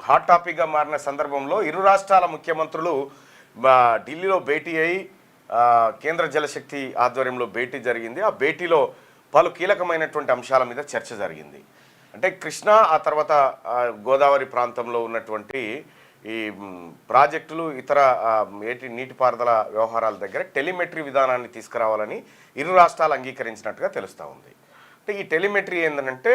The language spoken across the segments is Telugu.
హాట్ టాపిక్గా మారిన సందర్భంలో ఇరు రాష్ట్రాల ముఖ్యమంత్రులు ఢిల్లీలో భేటీ అయి కేంద్ర జలశక్తి ఆధ్వర్యంలో భేటీ జరిగింది. ఆ భేటీలో పలు కీలకమైనటువంటి అంశాల మీద చర్చ జరిగింది. అంటే కృష్ణా ఆ తర్వాత గోదావరి ప్రాంతంలో ఉన్నటువంటి ఈ ప్రాజెక్టులు ఇతర నీటిపారుదల వ్యవహారాల దగ్గర టెలిమెట్రీ విధానాన్ని తీసుకురావాలని ఇరు రాష్ట్రాలు అంగీకరించినట్టుగా తెలుస్తూ ఉంది. అంటే ఈ టెలిమెట్రీ ఏంటంటే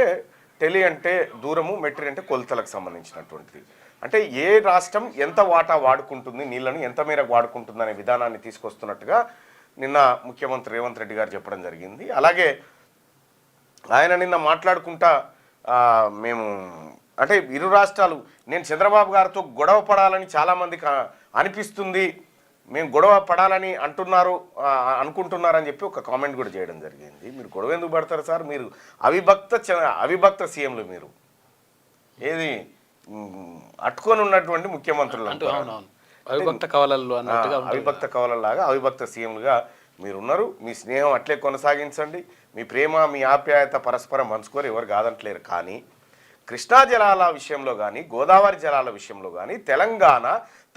టెలి అంటే దూరము, మెట్రీ అంటే కొలతలకు సంబంధించినటువంటిది. అంటే ఏ రాష్ట్రం ఎంత వాటా వాడుకుంటుంది, నీళ్లను ఎంత మేరకు వాడుకుంటుంది అనే విధానాన్ని తీసుకొస్తున్నట్టుగా నిన్న ముఖ్యమంత్రి రేవంత్ రెడ్డి గారు చెప్పడం జరిగింది. అలాగే ఆయన నిన్న మాట్లాడుకుంటా మేము అంటే ఇరు రాష్ట్రాలు నేను చంద్రబాబు గారితో గొడవ పడాలని చాలామందికి అనిపిస్తుంది, మేము గొడవ పడాలని అనుకుంటున్నారని చెప్పి ఒక కామెంట్ కూడా చేయడం జరిగింది. మీరు గొడవ ఎందుకు పడతారు సార్, మీరు అవిభక్త సీఎంలు, మీరు ఏది అట్టుకొని ఉన్నటువంటి ముఖ్యమంత్రులు అవిభక్త కవలలాగా అవిభక్త సీఎంలుగా మీరున్నారు. మీ స్నేహం అట్లే కొనసాగించండి, మీ ప్రేమ మీ ఆప్యాయత పరస్పరం పంచుకొని ఎవరు కాదంటలేరు. కానీ కృష్ణా జలాల విషయంలో కానీ గోదావరి జలాల విషయంలో కానీ తెలంగాణ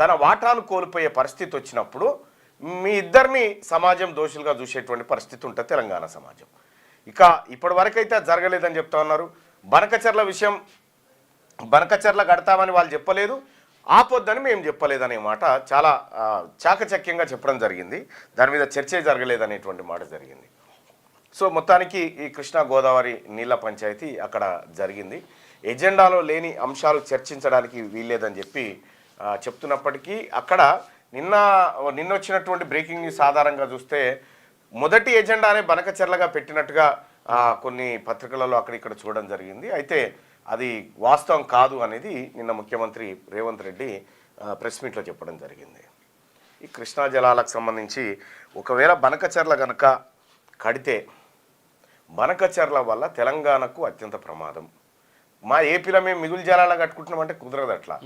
తన వాటాను కోల్పోయే పరిస్థితి వచ్చినప్పుడు మీ ఇద్దరిని సమాజం దోషులుగా చూసేటువంటి పరిస్థితి ఉంటుంది తెలంగాణ సమాజం. ఇక ఇప్పటి వరకైతే జరగలేదని చెప్తా ఉన్నారు. బనకచర్ల విషయం, బనకచర్ల కడతామని వాళ్ళు చెప్పలేదు, ఆపొద్దని మేము చెప్పలేదనే మాట చాలా చాకచక్యంగా చెప్పడం జరిగింది. దాని మీద చర్చే జరగలేదనేటువంటి మాట జరిగింది. సో మొత్తానికి ఈ కృష్ణా గోదావరి నీళ్ళ పంచాయతీ అక్కడ జరిగింది. ఎజెండాలో లేని అంశాలు చర్చించడానికి వీల్లేదని చెప్పి చెప్తున్నప్పటికీ అక్కడ నిన్న వచ్చినటువంటి బ్రేకింగ్ న్యూస్ ఆధారంగా చూస్తే మొదటి ఎజెండానే బనకచెర్లగా పెట్టినట్టుగా కొన్ని పత్రికలలో అక్కడ చూడడం జరిగింది. అయితే అది వాస్తవం కాదు అనేది నిన్న ముఖ్యమంత్రి రేవంత్ రెడ్డి ప్రెస్ మీట్లో చెప్పడం జరిగింది. ఈ కృష్ణా జలాలకు సంబంధించి ఒకవేళ బనకచెర్ల కనుక కడితే బనకచెర్ల వల్ల తెలంగాణకు అత్యంత ప్రమాదం. మా ఏపీలో మేము మిగులు జలాలు కట్టుకుంటున్నామంటే కుదరదు. అట్లా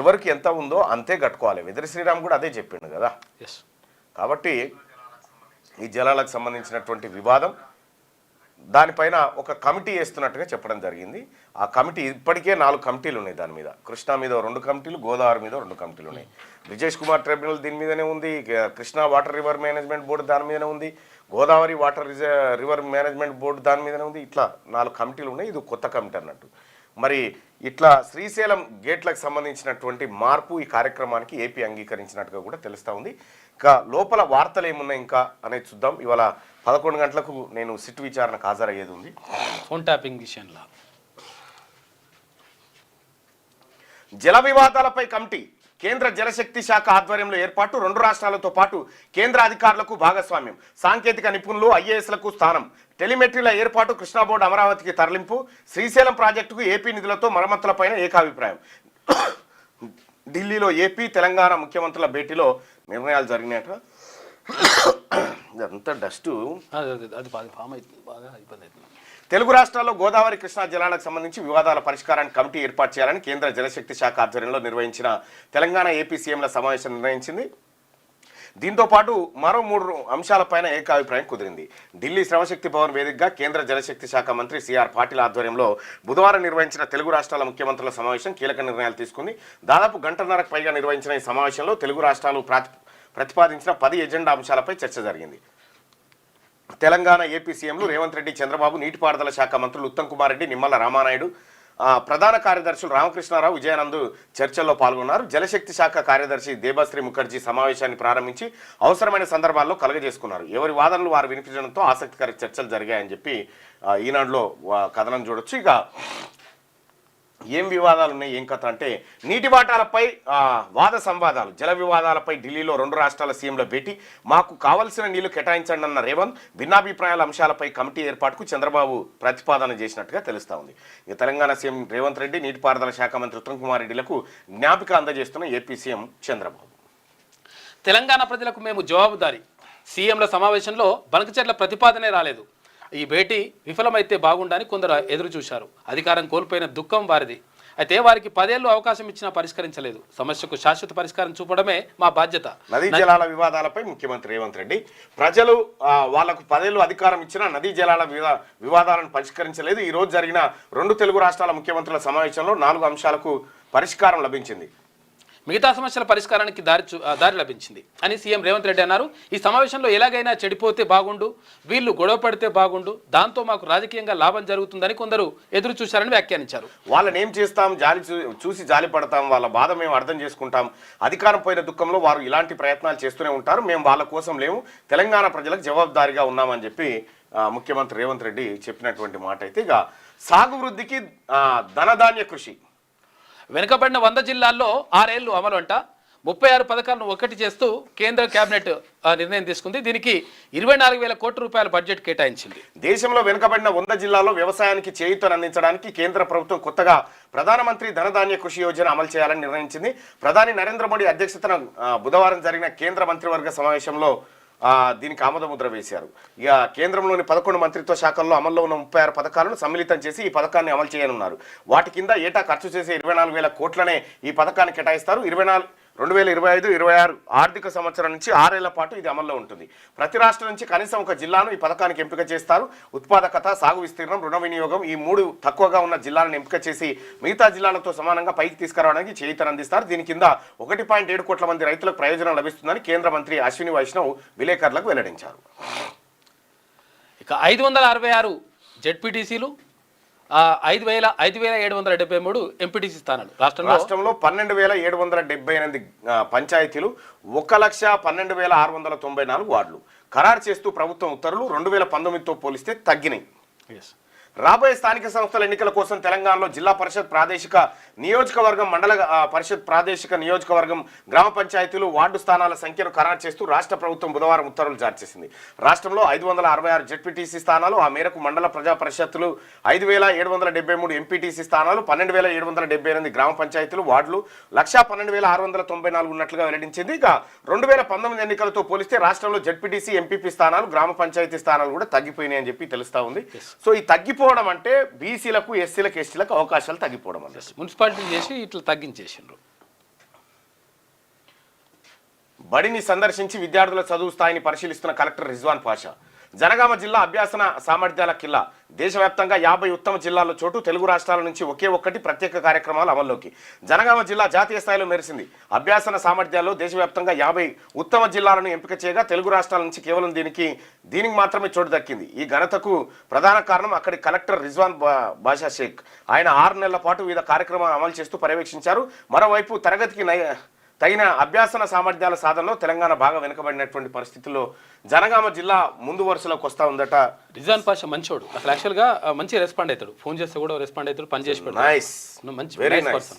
ఎవరికి ఎంత ఉందో అంతే కట్టుకోవాలి. వెదరి శ్రీరామ్ కూడా అదే చెప్పిండు కదా. కాబట్టి ఈ జలాలకు సంబంధించినటువంటి వివాదం దానిపైన ఒక కమిటీ వేస్తున్నట్టుగా చెప్పడం జరిగింది. ఆ కమిటీ ఇప్పటికే 4 కమిటీలు ఉన్నాయి. దాని మీద కృష్ణా మీద 2 కమిటీలు, గోదావరి మీద 2 కమిటీలు ఉన్నాయి. బ్రిజేష్ కుమార్ ట్రిబ్యునల్ దీని మీదనే ఉంది, Krishna water river management board దాని మీదనే ఉంది, Godavari water river management board దాని మీదనే ఉంది. ఇట్లా 4 కమిటీలు ఉన్నాయి. ఇది కొత్త కమిటీ అన్నట్టు. మరి ఇట్లా శ్రీశైలం గేట్లకు సంబంధించినటువంటి మార్పు ఈ కార్యక్రమానికి ఏపీ అంగీకరించినట్టుగా కూడా తెలుస్తూ ఉంది. ఇంకా లోపల వార్తలు ఏమున్నాయి ఇంకా అనేది చూద్దాం. ఇవాళ 11 గంటలకు నేను సిట్ విచారణకు హాజరయ్యేది ఉంది. ఫోన్ ట్యాపింగ్ విషయంలో జల వివాదాలపై కమిటీ కేంద్ర జలశక్తి శాఖ ఆధ్వర్యంలో ఏర్పాటు, 2 రాష్ట్రాలతో పాటు కేంద్ర అధికారులకు భాగస్వామ్యం, సాంకేతిక నిపుణులు ఐఏఎస్లకు స్థానం, టెలిమెట్రీల ఏర్పాటు, కృష్ణా బోర్డు అమరావతికి తరలింపు, శ్రీశైలం ప్రాజెక్టుకు ఏపీ నిధులతో మరమ్మతులపైన ఏకాభిప్రాయం. ఢిల్లీలో ఏపీ తెలంగాణ ముఖ్యమంత్రుల భేటీలో నిర్ణయాలు జరిగినాయట. అంతా డస్ట్ తెలుగు రాష్ట్రాల్లో గోదావరి కృష్ణా జలాలకు సంబంధించి వివాదాల పరిష్కారానికి కమిటీ ఏర్పాటు చేయాలని కేంద్ర జలశక్తి శాఖ ఆధ్వర్యంలో నిర్వహించిన తెలంగాణ ఏపీ సీఎంల సమావేశం నిర్ణయించింది. దీంతో పాటు మరో 3 అంశాలపైన ఏకాభిప్రాయం కుదిరింది. ఢిల్లీ శ్రమశక్తి భవన్ వేదికగా కేంద్ర జలశక్తి శాఖ మంత్రి సిఆర్ పాటిల్ ఆధ్వర్యంలో బుధవారం నిర్వహించిన తెలుగు రాష్ట్రాల ముఖ్యమంత్రుల సమావేశం కీలక నిర్ణయాలు తీసుకుంది. దాదాపు గంటన్నరకు పైగా నిర్వహించిన ఈ సమావేశంలో తెలుగు రాష్ట్రాలు ప్రతిపాదించిన 10 ఎజెండా అంశాలపై చర్చ జరిగింది. తెలంగాణ ఏపీ సీఎంలు రేవంత్ రెడ్డి, చంద్రబాబు, నీటిపారుదల శాఖ మంత్రులు ఉత్తమ్ కుమార్ రెడ్డి, నిమ్మల రామానాయుడు, ప్రధాన కార్యదర్శులు రామకృష్ణారావు, విజయానంద్ చర్చల్లో పాల్గొన్నారు. జలశక్తి శాఖ కార్యదర్శి దేబశ్రీ ముఖర్జీ సమావేశాన్ని ప్రారంభించి అవసరమైన సందర్భాల్లో కలగజేసుకున్నారు. ఎవరి వాదనలు వారు వినిపించడంతో ఆసక్తికర చర్చలు జరిగాయని చెప్పి ఈనాడులో కథనం చూడొచ్చు. ఇక ఏం వివాదాలు ఉన్నాయి, ఏం కథ అంటే నీటి వాటాలపై వాద సంవాదాలు, జల వివాదాలపై ఢిల్లీలో 2 రాష్ట్రాల సీఎంల భేటీ, మాకు కావలసిన నీళ్లు కేటాయించండి అన్న రేవంత్, భిన్నాభిప్రాయాల అంశాలపై కమిటీ ఏర్పాటుకు చంద్రబాబు ప్రతిపాదన చేసినట్టుగా తెలుస్తూ ఉంది. ఇక తెలంగాణ సీఎం రేవంత్ రెడ్డి, నీటిపారుదల శాఖ మంత్రి ఉత్తమ్ కుమార్ రెడ్డిలకు జ్ఞాపిక అందజేస్తున్న ఏపీ సీఎం చంద్రబాబు. తెలంగాణ ప్రజలకు మేము జవాబుదారీ, సీఎంల సమావేశంలో బనకచెర్ల ప్రతిపాదనే రాలేదు. ఈ భేటీ విఫలమైతే బాగుండని కొందరు ఎదురు చూశారు. అధికారం కోల్పోయిన దుఃఖం వారిది. అయితే వారికి 10 ఏళ్లు అవకాశం ఇచ్చినా పరిష్కరించలేదు. సమస్యకు శాశ్వత పరిష్కారం చూపడమే మా బాధ్యత. నదీ జలాల వివాదాలపై ముఖ్యమంత్రి రేవంత్ రెడ్డి, ప్రజలు వాళ్లకు 10 ఏళ్లు అధికారం ఇచ్చినా నదీ జలాల వివాదాలను పరిష్కరించలేదు. ఈ రోజు జరిగిన 2 తెలుగు రాష్ట్రాల ముఖ్యమంత్రుల సమావేశంలో 4 అంశాలకు పరిష్కారం లభించింది. మిగతా సమస్యల పరిష్కారానికి దారి లభించింది అని సీఎం రేవంత్ రెడ్డి అన్నారు. ఈ సమావేశంలో ఎలాగైనా చెడిపోతే బాగుండు, వీళ్ళు గొడవ పడితే బాగుండు, దాంతో మాకు రాజకీయంగా లాభం జరుగుతుందని కొందరు ఎదురు చూశారని వ్యాఖ్యానించారు. వాళ్ళని ఏం చేస్తాం, చూసి జాలి పడతాం, వాళ్ళ బాధ మేము అర్థం చేసుకుంటాం. అధికారం పోయిన దుఃఖంలో వారు ఇలాంటి ప్రయత్నాలు చేస్తూనే ఉంటారు. మేము వాళ్ళ కోసం లేము, తెలంగాణ ప్రజలకు జవాబుదారీగా ఉన్నామని చెప్పి ముఖ్యమంత్రి రేవంత్ రెడ్డి చెప్పినటువంటి మాట అయితే ఇక సాగు వృద్ధికి ధనధాన్య కృషి. వెనుకబడిన 100 జిల్లాల్లో 6 ఏళ్లు అమలు అంట 36 పథకాలను ఒకటి చేస్తూ కేంద్ర కేబినెట్ నిర్ణయం తీసుకుంది. దీనికి 24,000 కోట్ల రూపాయల బడ్జెట్ కేటాయించింది. దేశంలో వెనుకబడిన 100 జిల్లాల్లో వ్యవసాయానికి చేయూతను అందించడానికి కేంద్ర ప్రభుత్వం కొత్తగా ప్రధానమంత్రి ధనధాన్య కృషి యోజన అమలు చేయాలని నిర్ణయించింది. ప్రధాని నరేంద్ర మోడీ అధ్యక్షతన బుధవారం జరిగిన కేంద్ర మంత్రివర్గ సమావేశంలో దీనికి ఆమోద ముద్ర వేశారు. ఇక కేంద్రంలోని 11 మంత్రిత్వ శాఖల్లో అమల్లో ఉన్న 36 పథకాలను సమ్మిళితం చేసి ఈ పథకాన్ని అమలు చేయనున్నారు. వాటి కింద ఏటా ఖర్చు చేసే 24,000 కోట్లనే ఈ పథకాన్ని కేటాయిస్తారు. 2025-26 ఆర్థిక సంవత్సరం నుంచి 6 ఏళ్ల పాటు ఇది అమల్లో ఉంటుంది. ప్రతి రాష్ట్రం నుంచి కనీసం ఒక జిల్లాను ఈ పథకానికి ఎంపిక చేస్తారు. ఉత్పాదకత, సాగు విస్తీర్ణం, రుణ వినియోగం ఈ 3 తక్కువగా ఉన్న జిల్లాలను ఎంపిక చేసి మిగతా జిల్లాలతో సమానంగా పైకి తీసుకురావడానికి చేయూతను అందిస్తారు. దీని కింద 1.7 కోట్ల మంది రైతులకు ప్రయోజనం లభిస్తుందని కేంద్ర మంత్రి అశ్విని వైష్ణవ్ విలేకరులకు వెల్లడించారు. ఇక 566 జెడ్పీటీసీలు 5,773 ఎంపీటీసీ స్థానాలు. రాష్ట్రంలో 12,778 పంచాయతీలు, 1,12,694 వార్డులు ఖరారు చేస్తూ ప్రభుత్వం ఉత్తర్వులు 2019తో పోలిస్తే తగ్గినాయి. రాబోయే స్థానిక సంస్థల ఎన్నికల కోసం తెలంగాణలో జిల్లా పరిషత్, ప్రాదేశిక నియోజకవర్గం, మండల పరిషత్, ప్రాదేశిక నియోజకవర్గం, గ్రామ పంచాయతీలు, వార్డు స్థానాల సంఖ్యను ఖరారు చేస్తూ రాష్ట్ర ప్రభుత్వం బుధవారం ఉత్తర్వులు జారీ చేసింది. రాష్ట్రంలో 566 జెడ్పీటీసీ స్థానాలు, ఆ మేరకు మండల ప్రజా పరిషత్తులు 5,773 ఎంపీటీసీ స్థానాలు, 12,778 గ్రామ పంచాయతీలు, వార్డులు 1,12,694 ఉన్నట్లుగా వెల్లడించింది. ఇక 2019 ఎన్నికలతో పోలిస్తే రాష్ట్రంలో జెడ్పీటీసీ, ఎంపీపీ స్థానాలు, గ్రామ పంచాయతీ స్థానాలు కూడా తగ్గిపోయినాయి అని చెప్పి తెలుస్తా ఉంది. సో ఈ తగ్గిపోవడం అంటే బీసీలకు, ఎస్సీలకు, ఎస్టీలకు అవకాశాలు తగ్గిపోవడం అంటే మున్సిపాలిటీ చేసి ఇట్లా తగ్గించేసిండ్రు. బడిని సందర్శించి విద్యార్థుల చదువు స్థాయిని పరిశీలిస్తున్న కలెక్టర్ రిజ్వాన్ పాషా. జనగామ జిల్లా అభ్యాసన సామర్థ్యాల కిల్లా. దేశవ్యాప్తంగా 50 ఉత్తమ జిల్లాల్లో చోటు. తెలుగు రాష్ట్రాల నుంచి ఒకే ఒక్కటి ప్రత్యేక కార్యక్రమాలు అమల్లోకి. జనగామ జిల్లా జాతీయ స్థాయిలో మెరిసింది. అభ్యాసన సామర్థ్యాల్లో దేశవ్యాప్తంగా 50 ఉత్తమ జిల్లాలను ఎంపిక చేయగా తెలుగు రాష్ట్రాల నుంచి కేవలం దీనికి మాత్రమే చోటు దక్కింది. ఈ ఘనతకు ప్రధాన కారణం అక్కడి కలెక్టర్ రిజ్వాన్ బాషా షేక్. ఆయన 6 నెలల పాటు వివిధ కార్యక్రమాలు అమలు చేస్తూ పర్యవేక్షించారు. మరోవైపు తరగతికి తగిన అభ్యాసన సామర్థ్యాల సాధనలో తెలంగాణ బాగా వెనుకబడినటువంటి పరిస్థితుల్లో జనగామ జిల్లా ముందు వరుసలోకి వస్తా ఉందట. రిజ్వాన్ పాషా మంచోడు, అసలు యాక్చువల్గా మంచి రెస్పాండ్ అవుతాడు, ఫోన్ చేస్తే కూడా రెస్పాండ్ అవుతాడు, పని చేసి మంచి వెరీ నైస్.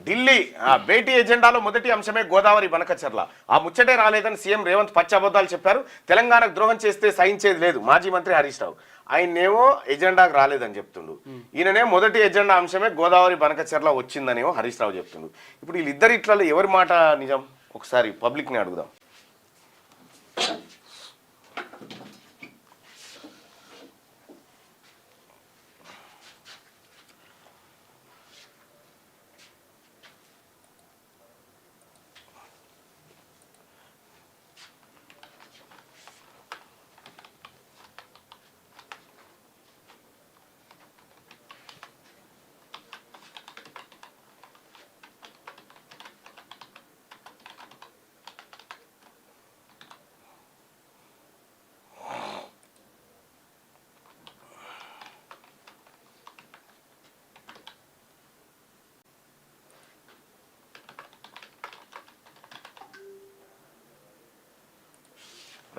ఢిల్లీ భేటీ ఎజెండాలో మొదటి అంశమే గోదావరి బనకచర్ల. ఆ ముచ్చటే రాలేదని సీఎం రేవంత్ పచ్చి అబద్ధాలు చెప్పారు. తెలంగాణకు ద్రోహం చేస్తే సహించేది లేదు మాజీ మంత్రి హరీష్ రావు. ఆయన్నేమో ఎజెండాకు రాలేదని చెప్తుండు, ఈయననే మొదటి ఎజెండా అంశమే గోదావరి బనకచర్ల వచ్చిందనేమో హరీష్ రావు చెప్తుండు. ఇప్పుడు వీళ్ళిద్దరు ఇట్లలో ఎవరి మాట నిజం ఒకసారి పబ్లిక్ని అడుగుదాం.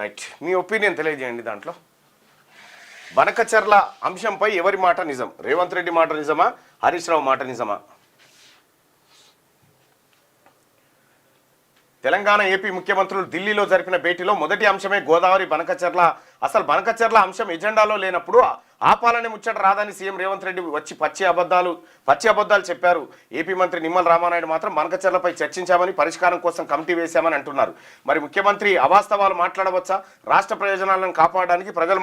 రైట్, మీ ఒపీనియన్ తెలియజేయండి. దాంట్లో బనకచర్ల అంశంపై ఎవరి మాట నిజం? రేవంత్ రెడ్డి మాట నిజమా, హరీష్ రావు మాట నిజమా? తెలంగాణ, ఏపీ ముఖ్యమంత్రులు ఢిల్లీలో జరిపిన భేటీలో మొదటి అంశమే గోదావరి బనకచర్ల. అసలు బనకచర్ల అంశం ఎజెండాలో లేనప్పుడు ఆపాలని ముచ్చట రాదని సీఎం రేవంత్ రెడ్డి వచ్చి పచ్చి అబద్ధాలు చెప్పారు. ఏపీ మంత్రి నిమ్మల రామానాయుడు మాత్రం బనకచర్లపై చర్చించామని, పరిష్కారం కోసం కమిటీ వేశామని అంటున్నారు. మరి ముఖ్యమంత్రి అవాస్తవాలు మాట్లాడవచ్చా? రాష్ట్ర ప్రయోజనాలను కాపాడడానికి ప్రజలు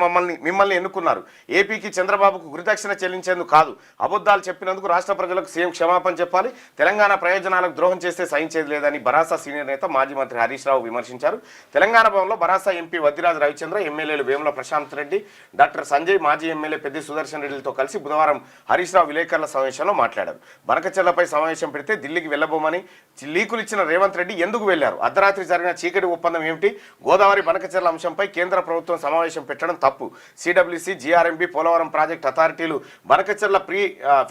మిమ్మల్ని ఎన్నుకున్నారు. ఏపీకి, చంద్రబాబుకు గురిదక్షిణ చెల్లించేందుకు కాదు. అబద్ధాలు చెప్పినందుకు రాష్ట్ర ప్రజలకు సీఎం క్షమాపణ చెప్పాలి. తెలంగాణ ప్రయోజనాలకు ద్రోహం చేస్తే సహించేది లేదని బరాసా సీనియర్ నేత మాజీ మంత్రి హరీష్ రావు విమర్శించారు. తెలంగాణ భవన్లో బరాసా ఎంపీ వద్దిరాజు రవిచంద్ర, ఎమ్మెల్యేలు వేముల ప్రశాంత్ రెడ్డి, డాక్టర్ సంజయ్, మాజీ ఎమ్మెల్యే ఎమ్మెల్యే పెద్ది సుదర్శన్ రెడ్డిలతో కలిసి బుధవారం హరీష్ రావు విలేకరుల సమావేశంలో మాట్లాడారు. బనకచెర్లపై సమావేశం పెడితే ఢిల్లీకి వెళ్లబోమని లీకులు ఇచ్చిన రేవంత్ రెడ్డి ఎందుకు వెళ్లారు? అర్ధరాత్రి జరిగిన చీకటి ఒప్పందం ఏమిటి? గోదావరి బనకచెర్ల అంశంపై కేంద్ర ప్రభుత్వం సమావేశం పెట్టడం తప్పు. సిడబ్ల్యూసి, జీఆర్ఎంబీ, పోలవరం ప్రాజెక్టు అథారిటీలు బనకచెర్ల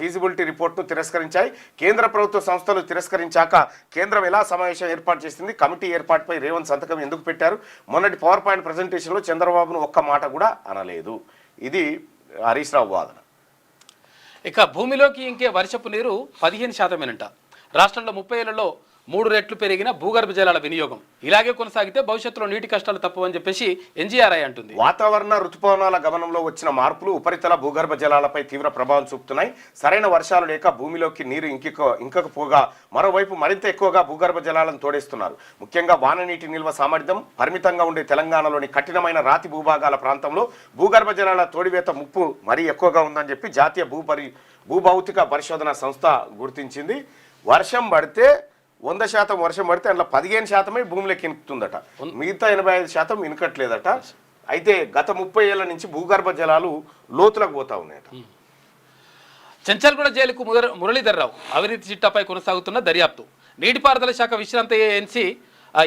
ఫీజిబిలిటీ రిపోర్టును తిరస్కరించాయి. కేంద్ర ప్రభుత్వ సంస్థలు తిరస్కరించాక కేంద్రం ఎలా సమావేశం ఏర్పాటు చేసింది? కమిటీ ఏర్పాటుపై రేవంత్ సంతకం ఎందుకు పెట్టారు? మొన్నటి పవర్ పాయింట్ ప్రజెంటేషన్లో చంద్రబాబును ఒక్క మాట కూడా అనలేదు. ఇది హరీష్ రావు వాదన. ఇక భూమిలోకి ఇంకే వర్షపు నీరు 15%. రాష్ట్రంలో 30 ఏళ్లలో 3 రెట్లు పెరిగిన భూగర్భ జలాల వినియోగం. ఇలాగే కొనసాగితే భవిష్యత్తులో నీటి కష్టాలు తప్పవని చెప్పేసి ఎన్జీఆర్ఐ అంటుంది. వాతావరణ ఋతుపవనాల గమనంలో వచ్చిన మార్పులు ఉపరితల భూగర్భ జలాలపై తీవ్ర ప్రభావం చూపుతున్నాయి. సరైన వర్షాలు లేక భూమిలోకి నీరు ఇంకకపోగా మరోవైపు మరింత ఎక్కువగా భూగర్భ జలాలను తోడేస్తున్నారు. ముఖ్యంగా వాన నీటి నిల్వ సామర్థ్యం పరిమితంగా ఉండే తెలంగాణలోని కఠినమైన రాతి భూభాగాల ప్రాంతంలో భూగర్భ జలాల తోడివేత ముప్పు మరీ ఎక్కువగా ఉందని చెప్పి జాతీయ భూభౌతిక పరిశోధన సంస్థ గుర్తించింది. వర్షం పడితే 100% వర్షం పడితే అందులో 15% భూమిలోకి ఇనుకుతుందట, మిగతా 85% ఇనుకట్లేదట. అయితే గత 30 ఏళ్ల నుంచి భూగర్భ జలాలు లోతులకు పోతా ఉన్నాయట. చెంచల్గూడ జైలుకు మురళీధర్ రావు అవినీతి చిట్టాపై కొనసాగుతున్న దర్యాప్తు. నీటిపారుదల శాఖ విశ్రాంత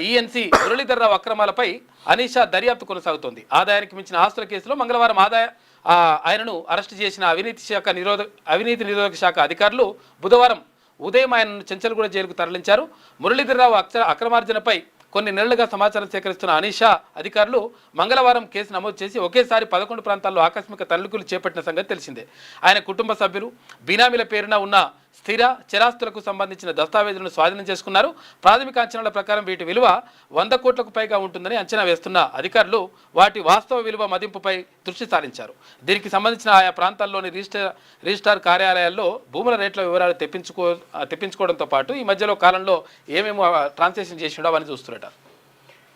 ఈఎన్సీ మురళీధర్ రావు అక్రమాలపై అనీషా దర్యాప్తు కొనసాగుతోంది. ఆదాయానికి మించిన ఆస్తుల కేసులో మంగళవారం ఆయనను అరెస్టు చేసిన అవినీతి నిరోధక శాఖ అధికారులు బుధవారం ఉదయం ఆయనను చెంచల్గూడ జైలుకు తరలించారు. మురళీధర్రావు అక్రమార్జనపై కొన్ని నెలలుగా సమాచారం సేకరిస్తున్న అనీషా అధికారులు మంగళవారం కేసు నమోదు చేసి ఒకేసారి 11 ప్రాంతాల్లో ఆకస్మిక తనిఖీలు చేపట్టిన సంగతి తెలిసిందే. ఆయన కుటుంబ సభ్యులు, బినామీల పేరున ఉన్న స్థిర చరాస్తులకు సంబంధించిన దస్తావేజులను స్వాధీనం చేసుకున్నారు. ప్రాథమిక అంచనాల ప్రకారం వీటి విలువ 100 కోట్లకు పైగా ఉంటుందని అంచనా వేస్తున్న అధికారులు వాటి వాస్తవ విలువ మదింపుపై దృష్టి సారించారు. దీనికి సంబంధించిన ఆయా ప్రాంతాల్లోని రిజిస్ట్రార్ కార్యాలయాల్లో భూముల రేట్ల వివరాలు తెప్పించుకోవడంతో పాటు ఈ మధ్యలో కాలంలో ఏమేమో ట్రాన్సాక్షన్ చేసిండో అని చూస్తున్నట.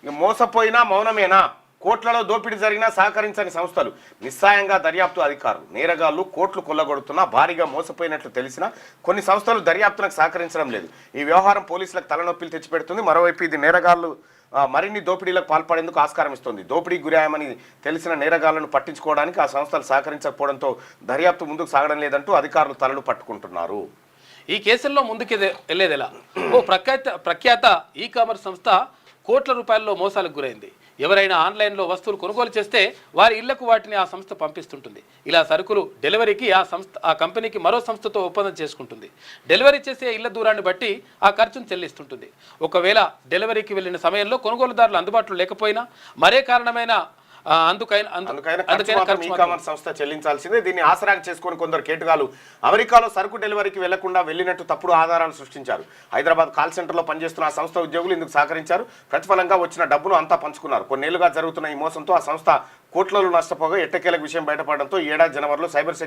మోసపోయినా మౌనమేనా? కోట్లలో దోపిడీ జరిగినా సహకరించని సంస్థలు, నిస్సాయంగా దర్యాప్తు అధికారులు. నేరగాళ్లు కోట్లు కొల్లగొడుతున్నా భారీగా మోసపోయినట్లు తెలిసినా కొన్ని సంస్థలు దర్యాప్తులకు సహకరించడం లేదు. ఈ వ్యవహారం పోలీసులకు తలనొప్పిలు తెచ్చిపెడుతుంది. మరోవైపు ఇది నేరగాళ్లు మరిన్ని దోపిడీలకు పాల్పడేందుకు ఆస్కారం ఇస్తుంది. దోపిడీకి గురయ్యామని తెలిసిన నేరగాళ్లను పట్టించుకోవడానికి ఆ సంస్థలు సహకరించకపోవడంతో దర్యాప్తు ముందుకు సాగడం లేదంటూ అధికారులు తలలు పట్టుకుంటున్నారు. ఈ కేసుల్లో ముందుకు వెళ్ళేదెలా? ప్రఖ్యాత ఈ కామర్స్ సంస్థ కోట్ల రూపాయల్లో మోసాలకు గురైంది. ఎవరైనా ఆన్లైన్లో వస్తువులు కొనుగోలు చేస్తే వారి ఇళ్లకు వాటిని ఆ సంస్థ పంపిస్తుంటుంది. ఇలా సరుకులు డెలివరీకి ఆ కంపెనీకి మరో సంస్థతో ఒప్పందం చేసుకుంటుంది. డెలివరీ చేసే ఇళ్ల దూరాన్ని బట్టి ఆ ఖర్చును చెల్లిస్తుంటుంది. ఒకవేళ డెలివరీకి వెళ్ళిన సమయంలో కొనుగోలుదారులు అందుబాటులో లేకపోయినా మరే కారణమైన అందుకైనా ఈ-కామర్స్ సంస్థ చెల్లించాల్సిందే. దీన్ని ఆసరాగా చేసుకుని కొందరు కేటుగాలు అమెరికాలో సరుకు డెలివరీకి వెళ్లకుండా వెళ్లినట్టు తప్పుడు ఆధారాలు సృష్టించారు. హైదరాబాద్ కాల్ సెంటర్లో పనిచేస్తున్న ఆ సంస్థ ఉద్యోగులు ఇందుకు సహకరించారు. ప్రతిఫలంగా వచ్చిన డబ్బును అంతా పంచుకున్నారు. కొన్నేళ్లుగా జరుగుతున్న ఈ మోసంతో ఆ సంస్థ కోట్లలో నష్టపోగా ఎట్టకేలకు విషయం బయటపడడంతో ఈ ఏడాది జనవరిలో సైబర్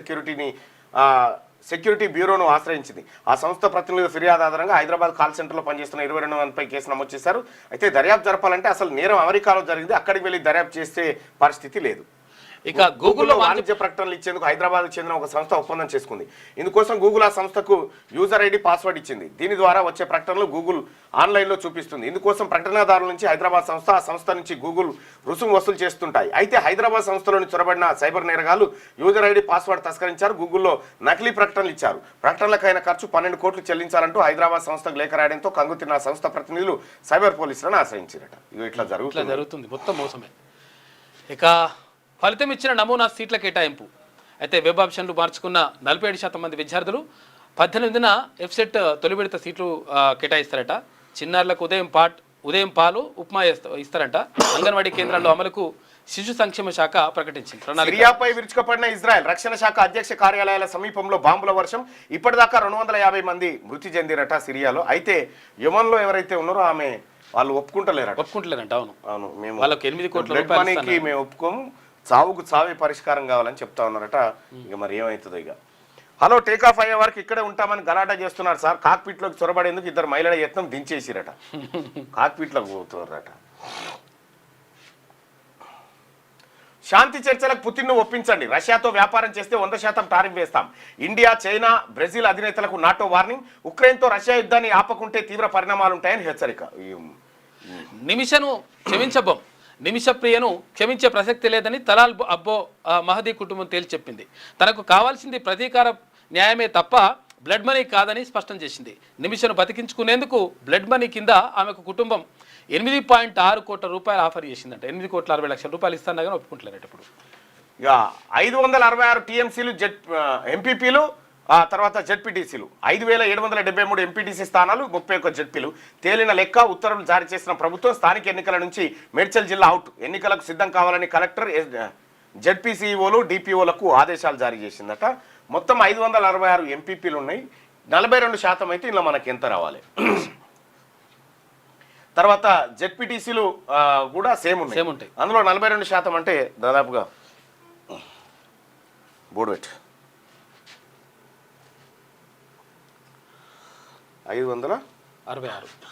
సెక్యూరిటీ బ్యూరోను ఆశ్రయించింది. ఆ సంస్థ ప్రతినిధుల ఫిర్యాదు ఆధారంగా హైదరాబాద్ కాల్ సెంటర్లో పనిచేస్తున్న 22 మందిపై కేసు నమోదు చేశారు. అయితే దర్యాప్తు జరపాలంటే అసలు నేరం అమెరికాలో జరిగింది, అక్కడికి వెళ్ళి దర్యాప్తు చేసే పరిస్థితి లేదు. ఇక గూగుల్లో వాణిజ్య ప్రకటనలు ఇచ్చేందుకు హైదరాబాద్కు చెందిన ఒక సంస్థ ఒప్పందం చేసుకుంది. ఇందుకోసం గూగుల్ ఆ సంస్థకు యూజర్ ఐడి, పాస్వర్డ్ ఇచ్చింది. దీని ద్వారా వచ్చే ప్రకటనలు గూగుల్ ఆన్లైన్లో చూపిస్తుంది. ఇందుకోసం ప్రకటనదారుల నుంచి హైదరాబాద్ సంస్థ, ఆ సంస్థ నుంచి గూగుల్ రుసుము వసూలు చేస్తుంటాయి. అయితే హైదరాబాద్ సంస్థలోని చొరబడిన సైబర్ నేరగాళ్లు యూజర్ ఐడి, పాస్వర్డ్ తస్కరించారు. గూగుల్లో నకిలీ ప్రకటనలు ఇచ్చారు. ప్రకటనలకైన ఖర్చు 12 కోట్లు చెల్లించాలంటూ హైదరాబాద్ సంస్థకు లేఖ రాయడంతో కంగుతిన్న సంస్థ ప్రతినిధులు సైబర్ పోలీసులను ఆశ్రయించారట. ఇట్లా జరుగుతుంది, మొత్తం మోసమే. ఇక ఫలితం ఇచ్చిన నమూనా సీట్ల కేటాయింపు. అయితే వెబ్ ఆప్షన్లు మార్చుకున్న 47% మంది విద్యార్థులు 18న ఎఫ్సెట్ తొలి విడత సీట్లు కేటాయిస్తారట. చిన్నారులకు ఉదయం పాలు, ఉప్మా ఇస్తారంట. అంగన్వాడీ కేంద్రాల్లో అమలుకు శిశు సంక్షేమ శాఖ ప్రకటించింది. సిరియాపై విరుచుకుపడిన ఇజ్రాయెల్ రక్షణ శాఖ అధ్యక్ష కార్యాలయాల సమీపంలో బాంబుల వర్షం. ఇప్పటిదాకా 250 మంది మృతి చెందిరట సిరియాలో. అయితే యెమెన్లో ఎవరైతే ఉన్నారో వాళ్ళు ఒప్పుకుంటలేరంట. అవును, మేము వాళ్ళకి 8 కోట్ల రూపాయలకి మేము ఒప్పుకోము, చావుకు చావే పరిష్కారం కావాలని చెప్తా ఉన్నారట. ఇక మరి ఏమవుతుందో. ఇక హలో టేకాఫ్ అయ్యే వరకు ఇక్కడే ఉంటామని గలాటా చేస్తున్నారు సార్. కాక్పిట్లోకి చొరబడేందుకు 2 మహిళల యత్నం దించేసిరట. కాక్పిట్లోకి పోతున్నారట. శాంతి చర్చలకు పుతిన్ను ఒప్పించండి. రష్యాతో వ్యాపారం చేస్తే 100% టారిఫ్ వేస్తాం. ఇండియా, చైనా, బ్రెజిల్ అధినేతలకు నాటో వార్నింగ్. ఉక్రెయిన్తో రష్యా యుద్ధాన్ని ఆపకుంటే తీవ్ర పరిణామాలుంటాయని హెచ్చరిక. నిమిషను క్షమించబోం. నిమిషప్రియను క్షమించే ప్రసక్తి లేదని తలాల్ అబ్బో మహదీ కుటుంబం తేల్చి చెప్పింది. తనకు కావాల్సింది ప్రతీకార న్యాయమే తప్ప బ్లడ్ మనీ కాదని స్పష్టం చేసింది. నిమిషను బతికించుకునేందుకు బ్లడ్ మనీ కింద ఆమెకు కుటుంబం 8.6 కోట్ల రూపాయలు ఆఫర్ చేసిందంట. 8,60,00,000 రూపాయలు ఇస్తాను కానీ ఒప్పుకుంటలేరట. ఇప్పుడు ఇక 566 టీఎంసీలు ఎంపీపీలు, ఆ తర్వాత జెడ్పీటీసీలు, 5,773 ఎంపీటీసీ స్థానాలు, 31 జెడ్పీలు తేలిన లెక్క. ఉత్తర్వులు జారీ చేసిన ప్రభుత్వం స్థానిక ఎన్నికల నుంచి మేడ్చల్ జిల్లా అవుట్. ఎన్నికలకు సిద్ధం కావాలని కలెక్టర్, జెడ్పీసీఈఓలు, డిపిఓలకు ఆదేశాలు జారీ చేసిందట. మొత్తం 566 ఎంపీపీలు ఉన్నాయి. 42% అయితే ఇలా మనకి ఎంత రావాలి. తర్వాత జెడ్పీటీసీలు కూడా సేమ్ ఉంటాయి. అందులో 42% అంటే దాదాపుగా బోర్డుపెట్ 566.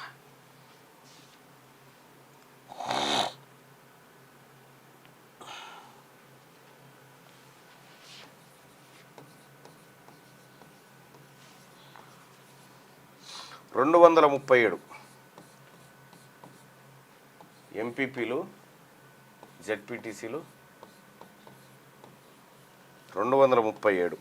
రెండు 237 ఎంపీపీలు, జెడ్పీటీసీలు 237.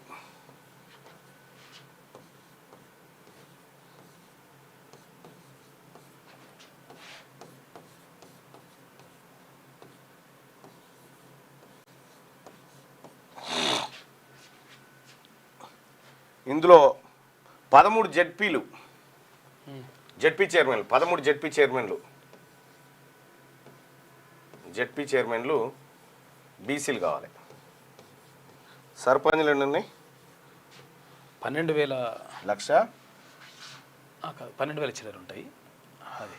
ఇందులో 13 జెడ్పీలు, జెడ్పీ చైర్మన్లు, 13 జెడ్పీ చైర్మన్లు బీసీలు కావాలి. సర్పంచ్లు ఎన్ని ఉన్నాయి? 12,000 చిల్లర ఉంటాయి. అది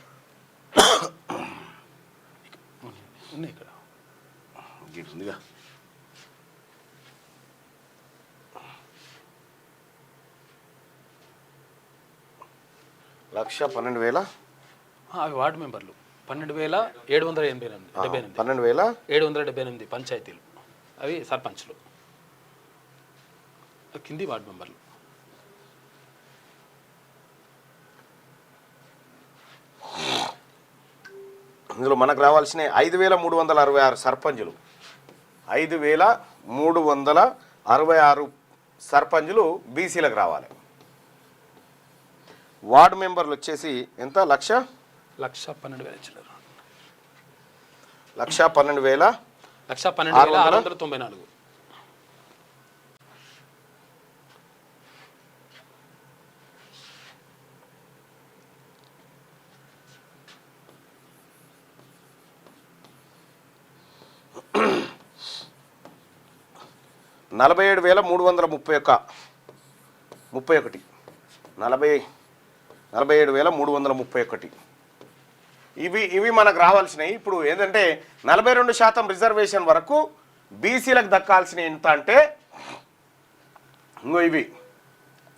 ఉన్నాయి ఇక్కడ ఉందిగా. లక్ష 12,000 అవి వార్డు మెంబర్లు. 12,778 12,778 పంచాయతీలు, అవి సర్పంచ్లు, కింది వార్డు మెంబర్లు. ఇందులో మనకు రావాల్సిన 5,366 సర్పంచులు, 5,366 సర్పంచులు బీసీలకు రావాలి. వార్డు మెంబర్లు వచ్చేసి ఎంత? 1,12,000 1,12,694. ఇవి మనకు రావాల్సినవి. ఇప్పుడు ఏంటంటే 42% రిజర్వేషన్ వరకు బీసీలకు దక్కాల్సిన ఎంత అంటే ఇంకో ఇవి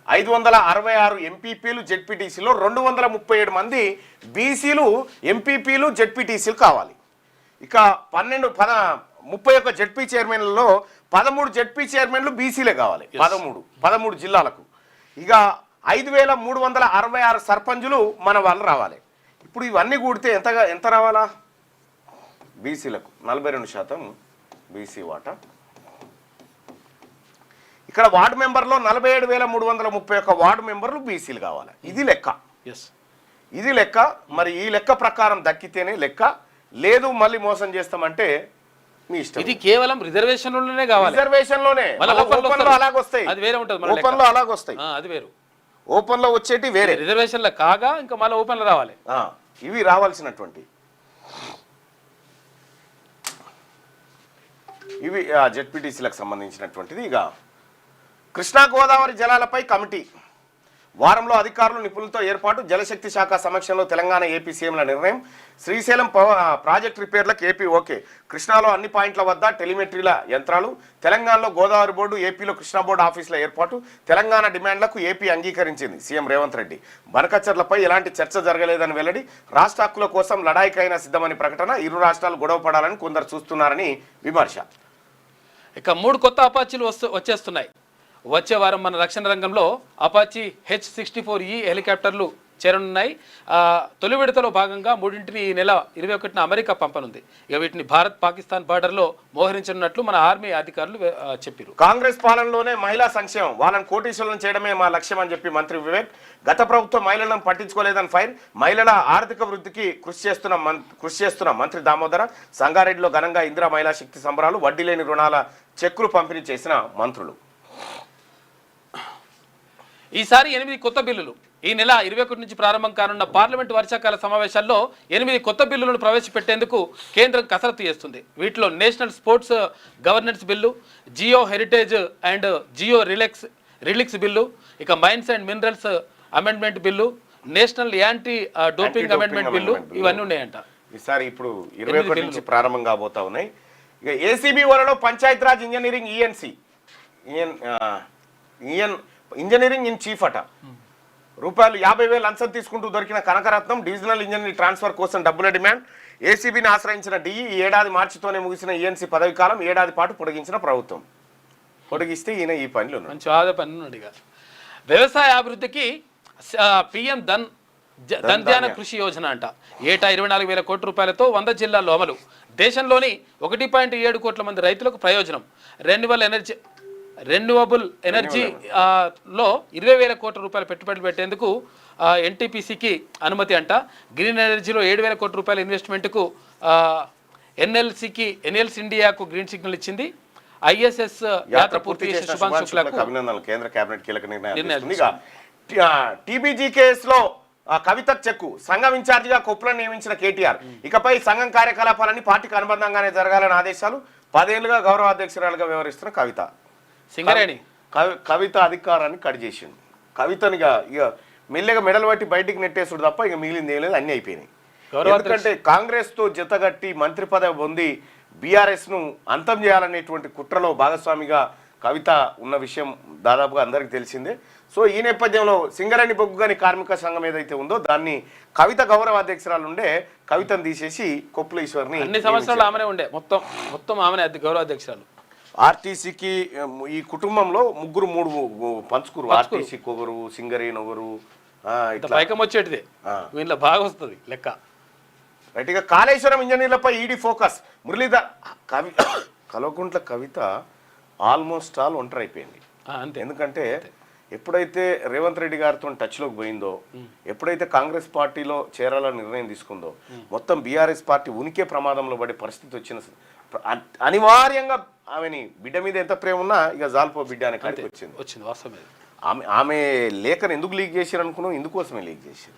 566 ఎంపీపీలు, జెడ్పీటీసీలో 237 మంది బీసీలు, ఎంపీపీలు, జెడ్పీటీసీలు కావాలి. ఇక 31 జెడ్పీ చైర్మన్లలో 13 జెడ్పీ చైర్మన్లు బీసీలే కావాలి. 13 జిల్లాలకు. ఇక 5,366 సర్పంచులు మన వాళ్ళు రావాలి. ఇప్పుడు ఇవన్నీ కూడితే ఎంత రావాలా? బీసీలకు 42% బీసీ వాటా. ఇక్కడ వార్డు మెంబర్లో 47,331 వార్డు మెంబర్లు బీసీలు కావాలి. ఇది లెక్క. మరి ఈ లెక్క ప్రకారం దక్కితేనే లెక్క, లేదు మళ్ళీ మోసం చేస్తామంటే మీ ఇష్టం. ఇది కేవలం రిజర్వేషన్లోనే కావాలి. రిజర్వేషన్లోనే ఓపెన్లో అలాగొస్తాయి. అది వేరే ఉంటుంది. ఓపెన్లో అలాగొస్తాయి. అది వేరు. ఓపెన్లో వచ్చేటి వేరే. రిజర్వేషన్లో కాగా ఇంకా మళ్ళీ ఓపెన్లో రావాలి. ఇవి రావాల్సినటువంటి ఇవి జెడ్పీటీసీలకు సంబంధించినటువంటిది. ఇక కృష్ణా గోదావరి జలాలపై కమిటీ వారంలో అధికారులు నిపుణులతో ఏర్పాటు. జలశక్తి శాఖ సమక్షంలో తెలంగాణ ఏపీ సీఎంల నిర్ణయం. శ్రీశైలం ప్రాజెక్ట్ రిపేర్లకు ఏపీ ఓకే. కృష్ణాలో అన్ని పాయింట్ల వద్ద టెలిమెట్రీల యంత్రాలు. తెలంగాణలో గోదావరి బోర్డు, ఏపీలో కృష్ణా బోర్డు ఆఫీసుల ఏర్పాటు. తెలంగాణ డిమాండ్లకు ఏపీ అంగీకరించింది సీఎం రేవంత్ రెడ్డి. బనకచర్లపై ఎలాంటి చర్చ జరగలేదని వెల్లడి. రాష్ట్ర హక్కుల కోసం లడాయికైనా సిద్ధమని ప్రకటన. ఇరు రాష్ట్రాలు గొడవ పడాలని కొందరు చూస్తున్నారని విమర్శ. ఇక 3 కొత్త అపాచీలు వచ్చేస్తున్నాయి. వచ్చే వారం మన రక్షణ రంగంలో అపాచీ H-64E హెలికాప్టర్లు చేరనున్నాయి. తొలి విడతలో భాగంగా మూడింటిని ఈ నెల 21న అమెరికా పంపనుంది. ఇక వీటిని భారత్ పాకిస్తాన్ బార్డర్లో మోహరించనున్నట్లు మన ఆర్మీ అధికారులు చెప్పారు. కాంగ్రెస్ పాలనలోనే మహిళా సంక్షేమం, వాళ్ళని కోటీశ్వరులను చేయడమే మా లక్ష్యం అని చెప్పి మంత్రి వివేక్. గత ప్రభుత్వం మహిళలను పట్టించుకోలేదని ఫైర్. మహిళల ఆర్థిక వృద్ధికి కృషి చేస్తున్న మంత్రి దామోదర. సంగారెడ్డిలో ఘనంగా ఇందిరా మహిళా శక్తి సంబరాలు. వడ్డీ లేని రుణాల చెక్కులు పంపిణీ చేసిన మంత్రులు. ఈసారి 8 కొత్త బిల్లులు. ఈ నెల 21 నుంచి ప్రారంభం కానున్న పార్లమెంటు వర్షాకాల సమావేశాల్లో 8 కొత్త బిల్లులను ప్రవేశపెట్టేందుకు కేంద్రం కసరత్తు చేస్తుంది. వీటిలో national sports governance bill, geo heritage and geo relics bill, ఇక mines and minerals amendment bill, national anti doping amendment bill, ఇవన్నీ ఉన్నాయంట. ఈసారి ఇప్పుడు 21 నుంచి ప్రారంభం కాబోతా ఉన్నాయి. ఇక ఏసీబీ వలలో Panchayati Raj engineering engineering in chief అట. రూపాయలు 50,000 లంచం తీసుకుంటూ దొరికిన కనకరత్నం. డివిజనల్ ఇంజనీరింగ్ ట్రాన్స్ఫర్ కోసం డబ్బుల డిమాండ్. ఏసీబీని ఆశ్రయించిన డిఈ. ఈ ఏడాది మార్చితోనే ముగిసిన ఈఎన్సీ పదవి కాలం ఏడాది పాటు పొడిగించిన ప్రభుత్వం. పొడిగిస్తే ఈయన ఈ పనులు మంచి పనులుగా. వ్యవసాయ అభివృద్ధికి పిఎం ధన్ కృషి యోజన అంట. ఏటా 24,000 కోట్ల రూపాయలతో 100 జిల్లాల్లో అమలు. దేశంలోని 1.7 కోట్ల మంది రైతులకు ప్రయోజనం. రెన్యూవబుల్ ఎనర్జీలో 20,000 కోట్ల రూపాయల పెట్టుబడులు పెట్టేందుకు ఎన్టీపీసీకి అనుమతి అంట. గ్రీన్ ఎనర్జీలో 7,000 కోట్ల రూపాయల ఇన్వెస్ట్మెంట్కు ఎన్ఎల్సీ ఇండియాకు గ్రీన్ సిగ్నల్ ఇచ్చింది. ఐఎస్ఎస్ యాత్ర పూర్తి చేసిన శుభాంశు శుక్లాకు అభినందనలు. కేంద్ర కేబినెట్ కీలక నిర్ణయం. టీబీజీ కేసులో కవితకు చెక్కు. సంఘం ఇన్ఛార్జిగా కొప్పులను నియమించిన కేటీఆర్. ఇకపై సంఘం కార్యకలాపాలన్నీ పార్టీకి అనుబంధంగానే జరగాలని ఆదేశాలు. 10 ఏళ్లుగా గౌరవ అధ్యక్షురాలుగా వ్యవహరిస్తున్న సింగరేణి కవిత అధికారాన్ని కట్ చేసిండు. కవితనిగా ఇక మెల్లగా మెడలు పట్టి బయటికి నెట్టేసుడు తప్ప ఇక మిగిలింది ఏం లేదు, అన్ని అయిపోయినాయి. ఎందుకంటే కాంగ్రెస్ తో జతగట్టి మంత్రి పదవి పొంది బీఆర్ఎస్ ను అంతం చేయాలనేటువంటి కుట్రలో భాగస్వామిగా కవిత ఉన్న విషయం దాదాపుగా అందరికి తెలిసిందే. సో ఈ నేపథ్యంలో సింగరేణి బొగ్గుగని కార్మిక సంఘం ఏదైతే ఉందో దాన్ని కవిత గౌరవ అధ్యక్షురాలు ఉండే కవితను తీసేసి కొప్పుల ఈశ్వర్ని అన్ని సంవత్సరాలు ఆమెనే ఉండే మొత్తం ఆమెనే గౌరవ అధ్యక్షురాలు. ఆర్టీసీకి ఈ కుటుంబంలో ముగ్గురు 3 పంచుకురు. ఆర్టీసీకి ఒకరు, సింగరేణి ఒకరు, పైకం వచ్చేటిదే వీళ్ళ బాగా వస్తుంది లెక్క. రైట్. ఇక కాళేశ్వరం ఇంజనీర్లపై ED focus. Muralidhar Kalvakuntla Kavitha almost all ఒంటరి అయిపోయింది. ఎందుకంటే ఎప్పుడైతే రేవంత్ రెడ్డి గారితో టచ్లోకి పోయిందో, ఎప్పుడైతే కాంగ్రెస్ పార్టీలో చేరాలని నిర్ణయం తీసుకుందో, మొత్తం బీఆర్ఎస్ పార్టీ ఉనికే ప్రమాదంలో పడే పరిస్థితి వచ్చిన అనివార్యంగా ఆమెని బిడ్డ మీద ఎంత ప్రేమ ఉన్నా ఇక జాల్పో బిడ్డ అనే కాడికి వచ్చింది. వాస్తవమే. ఆమె లేఖను ఎందుకు లీక్ చేశారు అనుకున్నాం, ఇందుకోసమే లీక్ చేశారు.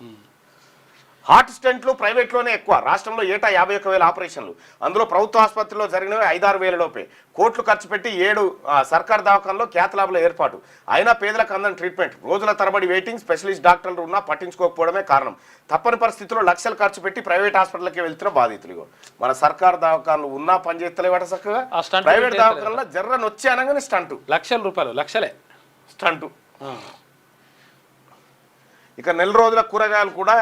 హార్ట్ స్టెంట్లు ప్రైవేట్లోనే ఎక్కువ. రాష్ట్రంలో ఏటా 51,000 ఆపరేషన్లు. అందులో ప్రభుత్వ ఆసుపత్రిలో జరిగినవి 5-6 లోపే. కోట్లు ఖర్చు పెట్టి 7 సర్కార్ దవాఖానలో క్యాత్ ల్యాబ్ల ఏర్పాటు. అయినా పేదలకు అందని ట్రీట్మెంట్. రోజుల తరబడి వెయిటింగ్. స్పెషలిస్ట్ డాక్టర్లు ఉన్నా పట్టించుకోకపోవడమే కారణం. తప్పని పరిస్థితుల్లో లక్షలు ఖర్చు పెట్టి ప్రైవేట్ హాస్పిటల్కి వెళ్తున్న బాధితులు. మన సర్కార్ దవాఖానలు ఉన్నా పనిచేస్తలేవట చక్కగా. ప్రైవేట్ దవాఖానలో జర్రని వచ్చి అనగానే స్టంటు. లక్షలే స్టంటు. ఇక నెల రోజుల కూరగాయలు కూడా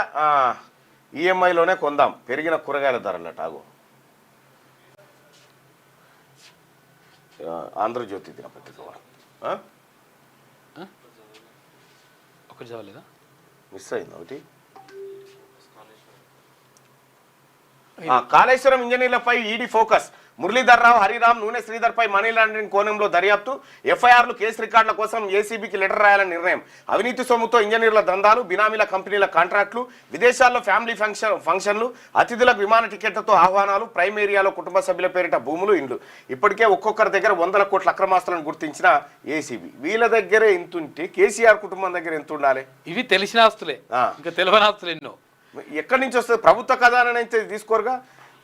ఈఎంఐలోనే కొందాం. పెరిగిన కూరగాయల ధరలట. ఆగో ఆంధ్రజ్యోతి దినపత్రిక ఒకటి చదవలేదా? మిస్ అయింది ఒకటి. కాళేశ్వరం ఇంజనీర్లపై ఈడీ ఫోకస్. మురళీధర్ రావు, హరిరామ్, నూనె శ్రీధర్పై మనీ లాండరింగ్ కోణంలో దర్యాప్తు. ఎఫ్ఐఆర్లు, కేసు రికార్డుల కోసం ఏసీబీకి లెటర్ రాయాలని నిర్ణయం. అవినీతి సొమ్ముతో ఇంజనీర్ల దందాలు, బినామీల కంపెనీల కాంట్రాక్టులు, విదేశాల్లో ఫ్యామిలీ ఫంక్షన్లు, అతిథులకు విమాన టికెట్లతో ఆహ్వానాలు, ప్రైమ్ ఏరియాలో కుటుంబ సభ్యుల పేరిట భూములు, ఇండ్లు. ఇప్పటికే ఒక్కొక్కరి దగ్గర 100 కోట్ల అక్రమాస్తులను గుర్తించిన ఏసీబీ. వీళ్ళ దగ్గరే ఇంతుంటే కేసీఆర్ కుటుంబం దగ్గర ఎంత ఉండాలి? ఇవి తెలిసిన ఆస్తులే, ఇంకా తెలియని ఆస్తులు ఎన్నో. ఎక్కడి నుంచి వస్తుంది? ప్రభుత్వ ఖజానా నుంచి తీసుకోరుగా.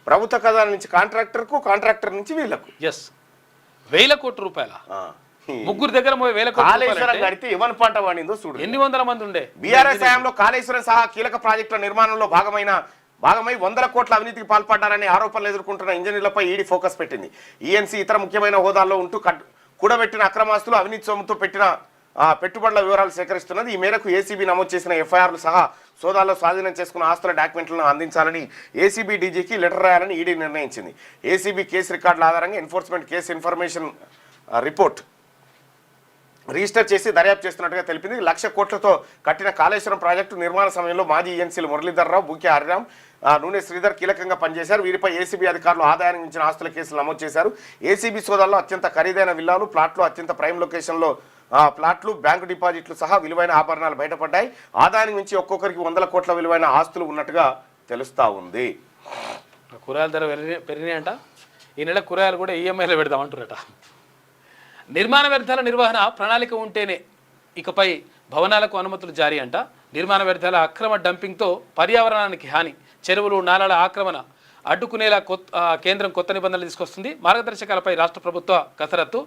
ప్రభుత్వ ఖజానా నుంచి కాంట్రాక్టర్కు, కాంట్రాక్టర్ నుంచి వీళ్ళకు. 1,000 కోట్ల రూపాయల ముగ్గురు దగ్గర 1,000 కోట్ల కాళేశ్వరం కడితే ఎవరి పంట పండిందో చూడు. ఎన్ని వందల మంది ఉండే. బీఆర్ఎస్ హయాంలో కాళేశ్వరం సహా కీలక ప్రాజెక్టుల నిర్మాణంలో భాగమై 100 కోట్ల అవినీతికి పాల్పడ్డారనే ఆరోపణలు ఎదుర్కొంటున్న ఇంజనీర్లపై ఈడీ ఫోకస్ పెట్టింది. ఈఎన్సీ ఇతర ముఖ్యమైన హోదాల్లో ఉంటూ కూడబెట్టిన అక్రమాస్తులు, అవినీతి సొమ్ముతో పెట్టిన పెట్టుబడుల వివరాలు సేకరిస్తున్నది. ఈ మేరకు ఏసీబీ నమోదు చేసిన ఎఫ్ఐఆర్లు సహా సోదాల్లో స్వాధీనం చేసుకున్న ఆస్తుల డాక్యుమెంట్లను అందించాలని ఏసీబీ డీజీకి లెటర్ రాయాలని ఈడీ నిర్ణయించింది. ఏసీబీ కేసు రికార్డుల ఆధారంగా enforcement case information report register చేసి దర్యాప్తు చేస్తున్నట్టుగా తెలిపింది. 1,00,000 కోట్లతో కట్టిన కాళేశ్వరం ప్రాజెక్టు నిర్మాణ సమయంలో మాజీ ఈఎన్సీలు మురళీధర్రావు, బూకే హరిరామ్, నూనె శ్రీధర్ కీలకంగా పనిచేశారు. వీరిపై ఏసీబీ అధికారులు ఆదాయానికి మించిన ఆస్తుల కేసులు నమోదు చేశారు. ఏసీబీ సోదాల్లో అత్యంత ఖరీదైన విల్లాలు, ప్లాట్లు, అత్యంత ప్రైమ్ లొకేషన్లో ప్లాట్లు, బ్యాంకు డిపాజిట్లు సహా విలువైన ఆభరణాలు బయటపడ్డాయి. ఆదాయానికి మించి ఒక్కొక్కరికి 100 కోట్ల విలువైన ఆస్తులు ఉన్నట్టుగా తెలుస్తా ఉంది. కూరగాయల ధర పెరిగినాయంట. ఈ నెల కూరగాయలు కూడా ఈఎంఐలో పెడదామంటారట. నిర్మాణ వ్యర్థాల నిర్వహణ ప్రణాళిక ఉంటేనే ఇకపై భవనాలకు అనుమతులు జారీ అంట. నిర్మాణ వ్యర్థాల అక్రమ డంపింగ్తో పర్యావరణానికి హాని, చెరువులు నాలాల ఆక్రమణ అడ్డుకునేలా కేంద్రం కొత్త నిబంధనలు తీసుకొస్తుంది. మార్గదర్శకాలపై రాష్ట్ర ప్రభుత్వ కసరత్తు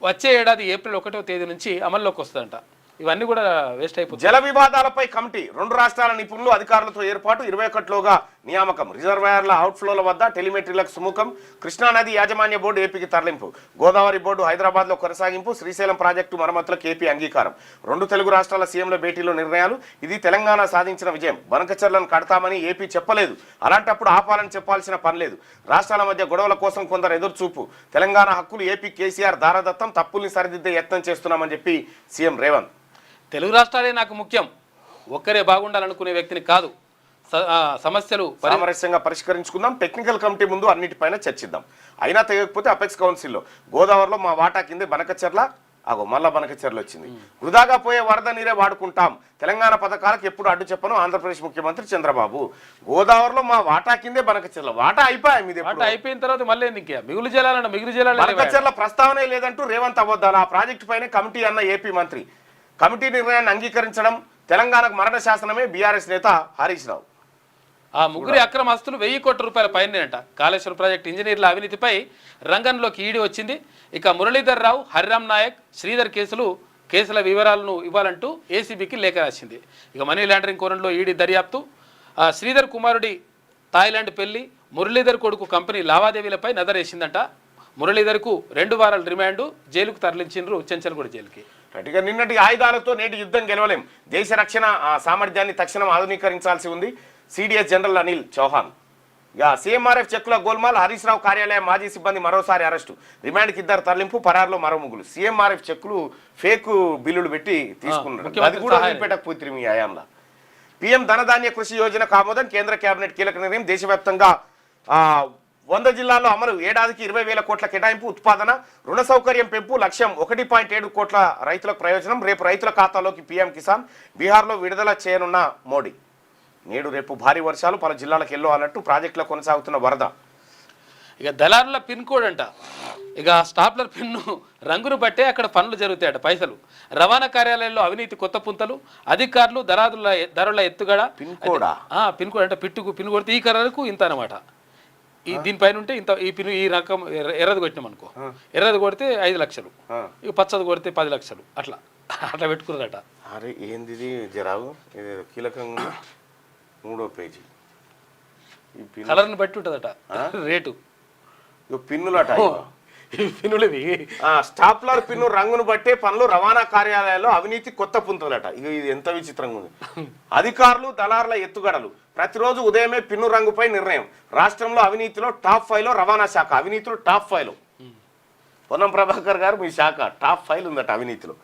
వచ్చే ఏడాది ఏప్రిల్ 1వ తేదీ నుంచి అమల్లోకి వస్తుందంట. ఇవన్నీ కూడా వేస్ట్ అయిపోతుంది. జల వివాదాలపై కమిటీ 2 రాష్ట్రాల నిపుణులు అధికారులతో ఏర్పాటు, 21లోగా నియామకం. రిజర్వాయర్ల అవుట్ఫ్లోల వద్ద టెలిమెట్రీలకు సుముఖం. కృష్ణానది యాజమాన్య బోర్డు ఏపీకి తరలింపు. గోదావరి బోర్డు హైదరాబాద్లో కొనసాగింపు. శ్రీశైలం ప్రాజెక్టు మరమ్మతులకు ఏపీ అంగీకారం. 2 తెలుగు రాష్ట్రాల సీఎంల భేటీలో నిర్ణయాలు. ఇది తెలంగాణ సాధించిన విజయం. బనకచర్లను కడతామని ఏపీ చెప్పలేదు. అలాంటప్పుడు ఆపాలని చెప్పాల్సిన పని లేదు. రాష్ట్రాల మధ్య గొడవల కోసం కొందరు ఎదురుచూపు. తెలంగాణ హక్కులు ఏపీ కేసీఆర్ దారదత్తం. తప్పుల్ని సరిదిద్దే యత్నం చేస్తున్నామని చెప్పి సీఎం రేవంత్. తెలుగు రాష్ట్రాలే నాకు ముఖ్యం, ఒక్కరే బాగుండాలనుకునే వ్యక్తిని కాదు. సమస్యలు సామరస్యంగా పరిష్కరించుకుందాం. టెక్నికల్ కమిటీ ముందు అన్నిటిపైన చర్చిద్దాం. అయినా తెగకపోతే అపెక్స్ కౌన్సిల్లో గోదావరిలో మా వాటా కిందే బనకచెర్ల, మళ్ళా బనకచెర్ల వచ్చింది. వృధాగా పోయే వరద నీరే వాడుకుంటాం. తెలంగాణ పథకాలకు ఎప్పుడు అడ్డు చెప్పను ఆంధ్రప్రదేశ్ ముఖ్యమంత్రి చంద్రబాబు. గోదావరిలో మా వాటా కిందే బనకచెర్ల. వాటా అయిపోయాయి మీది. వాటా అయిపోయిన తర్వాత మళ్ళీ మిగులు జలాలు బనకచెర్ల ప్రస్తావనే లేదంటూ రేవంత్ అబద్ధాలు. ఆ ప్రాజెక్టు పైన కమిటీ అన్న ఏపీ మంత్రి. కమిటీ నిర్ణయాన్ని అంగీకరించడం తెలంగాణకు మరణ శాసనమే బీఆర్ఎస్ నేత హరీష్ రావు. ఆ ముగ్గురి అక్రమ ఆస్తులు 1000 కోట్ల రూపాయల పైనేనంట. కాళేశ్వరం ప్రాజెక్టు ఇంజనీర్ల అవినీతిపై రంగంలోకి ఈడీ వచ్చింది. ఇక మురళీధర్ రావు, హరిరామ్ నాయక్, శ్రీధర్ కేసుల వివరాలను ఇవ్వాలంటూ ఏసీబీకి లేఖ రాసింది. ఇక మనీ లాండరింగ్ కోణంలో ఈడీ దర్యాప్తు. శ్రీధర్ కుమారుడి థాయిలాండ్ పెళ్లి, మురళీధర్ కొడుకు కంపెనీ లావాదేవీలపై నజరేసిందంట. మురళీధర్కు 2 వారాల రిమాండ్, జైలుకు తరలించిండ్రు చెంచల్గూడ జైలుకి. ఇక నిన్నటి ఆయుధాలతో నేటి యుద్ధం గెలవలేం. దేశ రక్షణ సామర్థ్యాన్ని తక్షణం ఆధునీకరించాల్సి ఉంది. CDS general Anil Chauhan. ఇక సీఎంఆర్ఎఫ్ చెక్కుల గోల్మాల్. హరీష్ రావు కార్యాలయం మాజీ సిబ్బంది మరోసారి అరెస్టు. రిమాండ్కి 2 తరలింపు, పరారులో మరో ముగ్గురు. సీఎంఆర్ఎఫ్ చెక్కులు ఫేక్ బిల్లులు పెట్టి తీసుకున్నారు. అది కూడా వదిలిపెట్టకపోతే మీ హయాంలో. పీఎం ధనధాన్య కృషి యోజనకు ఆమోదం. కేంద్ర కేబినెట్ కీలక నిర్ణయం. దేశవ్యాప్తంగా 100 జిల్లాల్లో అమలు. ఏడాదికి 20,000 కోట్ల కేటాయింపు. ఉత్పాదన, రుణ సౌకర్యం పెంపు. లక్ష్యం 1.7 కోట్ల రైతులకు ప్రయోజనం. రేపు రైతుల ఖాతాలోకి పీఎం కిసాన్. బీహార్లో విడుదల చేయనున్న మోడీ. నేడు రేపు భారీ వర్షాలు, పలు జిల్లాలకు ఎల్లో అన్నట్టు. ప్రాజెక్టులో కొనసాగుతున్న వరద. ఇక దళారుల పిన్ కోడ్ అంట. ఇక స్టాప్లర్ పిన్ను రంగును బట్టే అక్కడ పనులు జరుగుతాయట. పైసలు. రవాణా కార్యాలయంలో అవినీతి కొత్త పుంతలు. అధికారులు ధరల ఎత్తుగడ. పిన్ కోడ్ అంటే పిన్ కొడితే ఈ కర్రకు ఇంత అనమాట. దీనిపైన ఉంటే ఇంత ఈ పిన్ ఈ రకం ఎర్రది కొట్టినాం అనుకో, ఎర్రది కొడితే 5 లక్షలు, ఇక పచ్చది కొడితే 10 లక్షలు, అట్లా పెట్టుకున్నారట. అరే ఏంది జరావు, ఇది కీలకంగా 3వ పేజీ. ఈ కలర్ని బట్టి ఉంటుందట రేటు. పిన్నులట పిన్నులు. స్టాప్లర్ పిన్ను రంగును బట్టే పనులు. రవాణా కార్యాలయాల్లో అవినీతి కొత్త పుంతలట. ఇది ఎంత విచిత్రంగా ఉంది. అధికారులు దళారుల ఎత్తుగడలు. ప్రతిరోజు ఉదయమే పిన్ను రంగుపై నిర్ణయం. రాష్ట్రంలో అవినీతిలో టాప్ 5లో రవాణా శాఖ. అవినీతిలో టాప్ 5లో పొన్నం ప్రభాకర్ గారు మీ శాఖ టాప్ 5 ఉందట అవినీతిలో.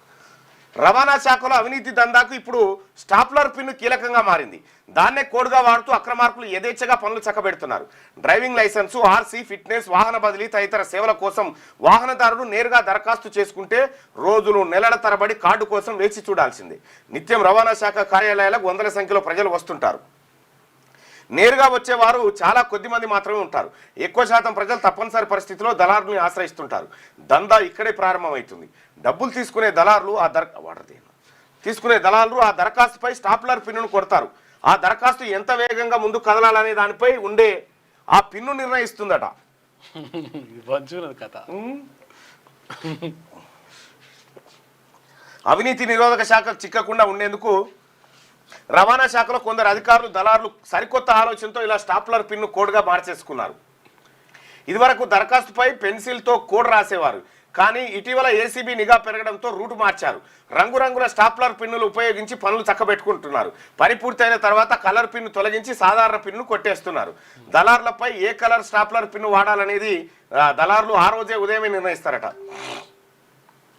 రవాణా శాఖలో అవినీతి దందాకు ఇప్పుడు స్టాప్లర్ పిన్ను కీలకంగా మారింది. దాన్నే కోడ్గా వాడుతూ అక్రమార్కులు యథేచ్ఛగా పనులు చక్కబెడుతున్నారు. డ్రైవింగ్ లైసెన్సు, ఆర్సీ, ఫిట్నెస్, వాహన బదిలీ తదితర సేవల కోసం వాహనదారుడు నేరుగా దరఖాస్తు చేసుకుంటే రోజులు నెలల తరబడి కార్డు కోసం వేచి చూడాల్సిందే. నిత్యం రవాణా శాఖ కార్యాలయాలకు 100ల సంఖ్యలో ప్రజలు వస్తుంటారు. నేరుగా వచ్చేవారు చాలా కొద్ది మంది మాత్రమే ఉంటారు. ఎక్కువ శాతం ప్రజలు తప్పనిసరి పరిస్థితిలో దళారులను ఆశ్రయిస్తుంటారు. దందా ఇక్కడే ప్రారంభమవుతుంది. డబ్బులు తీసుకునే దళారులు ఆ దరఖాస్తుపై స్టాప్లర్ పిన్నును కొడతారు. ఆ దరఖాస్తు ఎంత వేగంగా ముందు కదలాలనే దానిపై ఉండే ఆ పిన్ను నిర్ణయిస్తుందట. అవినీతి నిరోధక శాఖ చిక్కకుండా ఉండేందుకు రవాణా శాఖలో కొందరు అధికారులు దళారులు సరికొత్త ఆలోచనతో ఇలా స్టాప్లర్ పిన్ను కోడ్గా మార్చేసుకున్నారు. ఇదివరకు దరఖాస్తుపై పెన్సిల్తో కోడ్ రాసేవారు. కానీ ఇటీవల ఏసీబీ నిఘా పెరగడంతో రూటు మార్చారు. రంగురంగుల స్టాప్లర్ పిన్నులు ఉపయోగించి పనులు చక్కబెట్టుకుంటున్నారు. పని పూర్తయిన తర్వాత కలర్ పిన్ను తొలగించి సాధారణ పిన్ను కొట్టేస్తున్నారు. దళారులపై ఏ కలర్ స్టాప్లర్ పిన్ను వాడాలనేది దళారులు ఆ రోజే ఉదయమే నిర్ణయిస్తారట.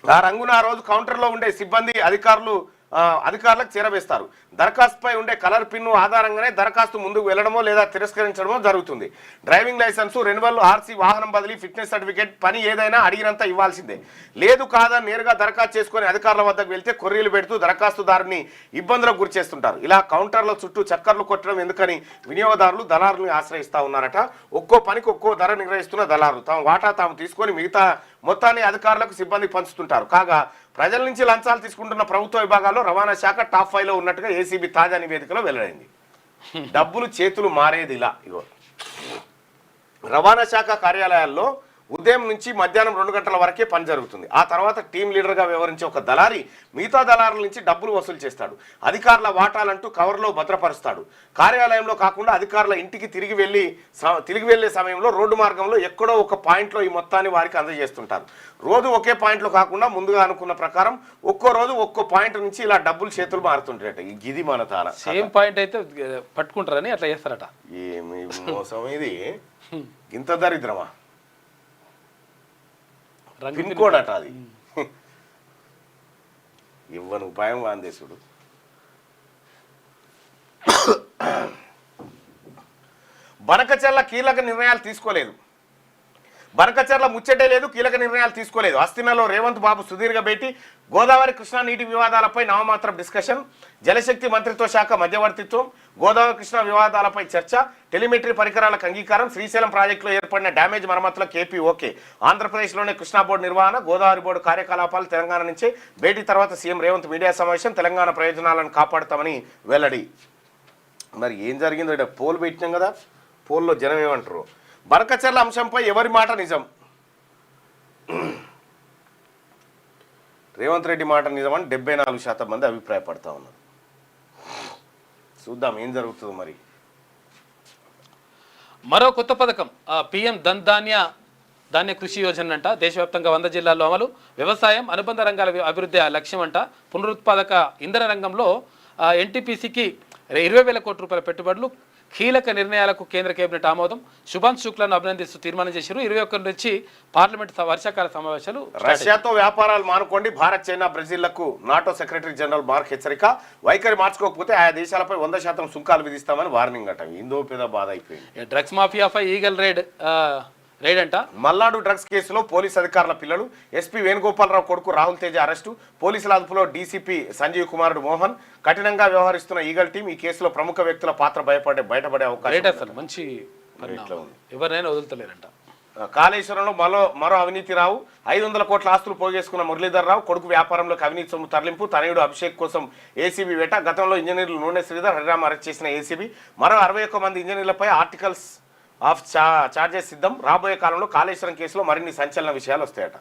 ఆ రంగున ఆ రోజు కౌంటర్లో ఉండే సిబ్బంది అధికారులకు చేరవేస్తారు. దరఖాస్తుపై ఉండే కలర్ పిన్ను ఆధారంగానే దరఖాస్తు ముందుకు వెళ్లడమో లేదా తిరస్కరించడమో జరుగుతుంది. డ్రైవింగ్ లైసెన్సు, రెన్యువల్, ఆర్సీ, వాహనం బదిలీ, ఫిట్నెస్ సర్టిఫికేట్, పని ఏదైనా అడిగినంత ఇవ్వాల్సిందే. లేదు కాదని నేరుగా దరఖాస్తు చేసుకుని అధికారుల వద్దకు వెళ్తే కొర్రీలు పెడుతూ దరఖాస్తుదారుని ఇబ్బందులకు గురి చేస్తుంటారు. ఇలా కౌంటర్ల చుట్టూ చక్కర్లు కొట్టడం ఎందుకని వినియోగదారులు దళారులను ఆశ్రయిస్తా ఉన్నారట. ఒక్కో పనికి ఒక్కో ధర నిర్ణయిస్తున్న దళారులు తమ వాటా తాము తీసుకొని మిగతా మొత్తాన్ని అధికారులకు సిబ్బంది పంచుతుంటారు. కాగా ప్రజల నుంచి లంచాలు తీసుకుంటున్న ప్రభుత్వ విభాగాల్లో రవాణా శాఖ టాప్ 5లో ఉన్నట్టుగా ఏసీబీ తాజా నివేదికలో వెల్లడైంది. డబ్బులు చేతులు మారేది ఇలా. ఇగో రవాణా శాఖ కార్యాలయాల్లో ఉదయం నుంచి మధ్యాహ్నం 2 గంటల వరకే పని జరుగుతుంది. ఆ తర్వాత టీం లీడర్గా వ్యవహరించే ఒక దళారి మిగతా దళారుల నుంచి డబ్బులు వసూలు చేస్తాడు. అధికారుల వాటాలంటూ కవర్లో భద్రపరుస్తాడు. కార్యాలయంలో కాకుండా అధికారుల ఇంటికి తిరిగి వెళ్లే సమయంలో రోడ్డు మార్గంలో ఎక్కడో ఒక పాయింట్లో ఈ మొత్తాన్ని వారికి అందజేస్తుంటారు. రోజు ఒకే పాయింట్లో కాకుండా ముందుగా అనుకున్న ప్రకారం ఒక్కో రోజు ఒక్కో పాయింట్ నుంచి ఇలా డబ్బులు చేతులు మారుతుంటారట. ఇది మన తాన సేమ్ పాయింట్ అయితే పట్టుకుంటారని అట్లా చేస్తారట. ఏమి మోసం ఇది, ఇంత దరిద్రమా. పిన్ కోడ్ అట అది. ఇవ్వని ఉపాయం వాందేశుడు. బనకచర్ల కీలక నిర్ణయాలు తీసుకోలేదు. బనకచర్ల ముచ్చటే లేదు, కీలక నిర్ణయాలు తీసుకోలేదు. అస్థినలో రేవంత్ బాబు సుదీర్ఘ భేటీ. గోదావరి కృష్ణా నీటి వివాదాలపై నామమాత్రం డిస్కషన్. జలశక్తి మంత్రిత్వ శాఖ మధ్యవర్తిత్వం. గోదావరి కృష్ణా వివాదాలపై చర్చ. టెలిమెట్రీ పరికరాలకు అంగీకారం. శ్రీశైలం ప్రాజెక్టులో ఏర్పడిన డ్యామేజ్ మరమ్మతులకు ఏపీ ఓకే. ఆంధ్రప్రదేశ్లోనే కృష్ణా బోర్డు నిర్వహణ. గోదావరి బోర్డు కార్యకలాపాలు తెలంగాణ నుంచే. భేటీ తర్వాత సీఎం రేవంత్ మీడియా సమావేశం. తెలంగాణ ప్రయోజనాలను కాపాడుతామని వెల్లడి. మరి ఏం జరిగిందో ఇక్కడ పోల్ పెట్టినాం కదా, పోల్లో జనం ఏమంటారు? బనకచర్ల అంశంపై ఎవరి మాట నిజం? రేవంత్ రెడ్డి మాట నిజమని 74% మంది అభిప్రాయపడతా ఉన్నారు. చూద్దాం ఏం జరుగుతుందో మరి. మరో కొత్త పథకం పిఎం ధాన్య కృషి యోజన అంట. దేశవ్యాప్తంగా 100 జిల్లాల్లో అమలు. వ్యవసాయం, అనుబంధ రంగాల అభివృద్ధి లక్ష్యం అంట. పునరుత్పాదక ఇంధన రంగంలో ఎన్టీపీసీకి 20,000 కోట్ల రూపాయల పెట్టుబడులు. కీలక నిర్ణయాలకు కేంద్ర కేబినెట్ ఆమోదం. శుభాంశ్ శుక్లను అభినందిస్తూ తీర్మానం చేశారు. 21 నుంచి పార్లమెంట్ వర్షాకాల సమావేశాలు. రష్యాతో వ్యాపారాలు మానుకోండి. భారత్, చైనా, బ్రెజిల్లకు నాటో సెక్రటరీ జనరల్ మార్క్ హెచ్చరిక. వైఖరి మార్చుకోకపోతే ఆయా దేశాలపై 100% సుంకాలు విధిస్తామని వార్నింగ్ అంట. ఇందో పెద్ద బాధ అయిపోయింది. డ్రగ్స్ మాఫియాపై ఈగల్ రైడ్ అంట. మల్నాడు డ్రగ్స్ కేసులో పోలీసు అధికారుల పిల్లలు. ఎస్పీ వేణుగోపాలరావు కొడుకు రాహుల్ తేజ అరెస్టు. పోలీసుల అదుపులో డీసీపీ సంజీవ్ కుమారుడు మోహన్. కఠినంగా వ్యవహరిస్తున్న ఈగల్ టీం. ఈ కేసులో ప్రముఖ వ్యక్తుల పాత్ర బయటపడే అవకాశం. మంచి ఎవరినైనా వదులుతలేరంట. కాళేశ్వరంలో మరో అవినీతి రావు. 500 కోట్ల ఆస్తులు పోగేసుకున్న మురళీధర్ రావు కొడుకు వ్యాపారంలోకి అవినీతి సొమ్ము తరలింపు. తనయుడు అభిషేక్ కోసం ఏసీబీ వేట. గతంలో ఇంజనీర్లు నూనె శ్రీధర్, హరిరామ్ అరెస్ట్ చేసిన ఏసీబీ. మరో 61 మంది ఇంజనీర్లపై ఆర్టికల్స్ ఆఫ్ చార్జెస్ సిద్ధం. రాబోయే కాలంలో కాళేశ్వరం కేసులో మరిన్ని సంచలన విషయాలు వస్తాయట.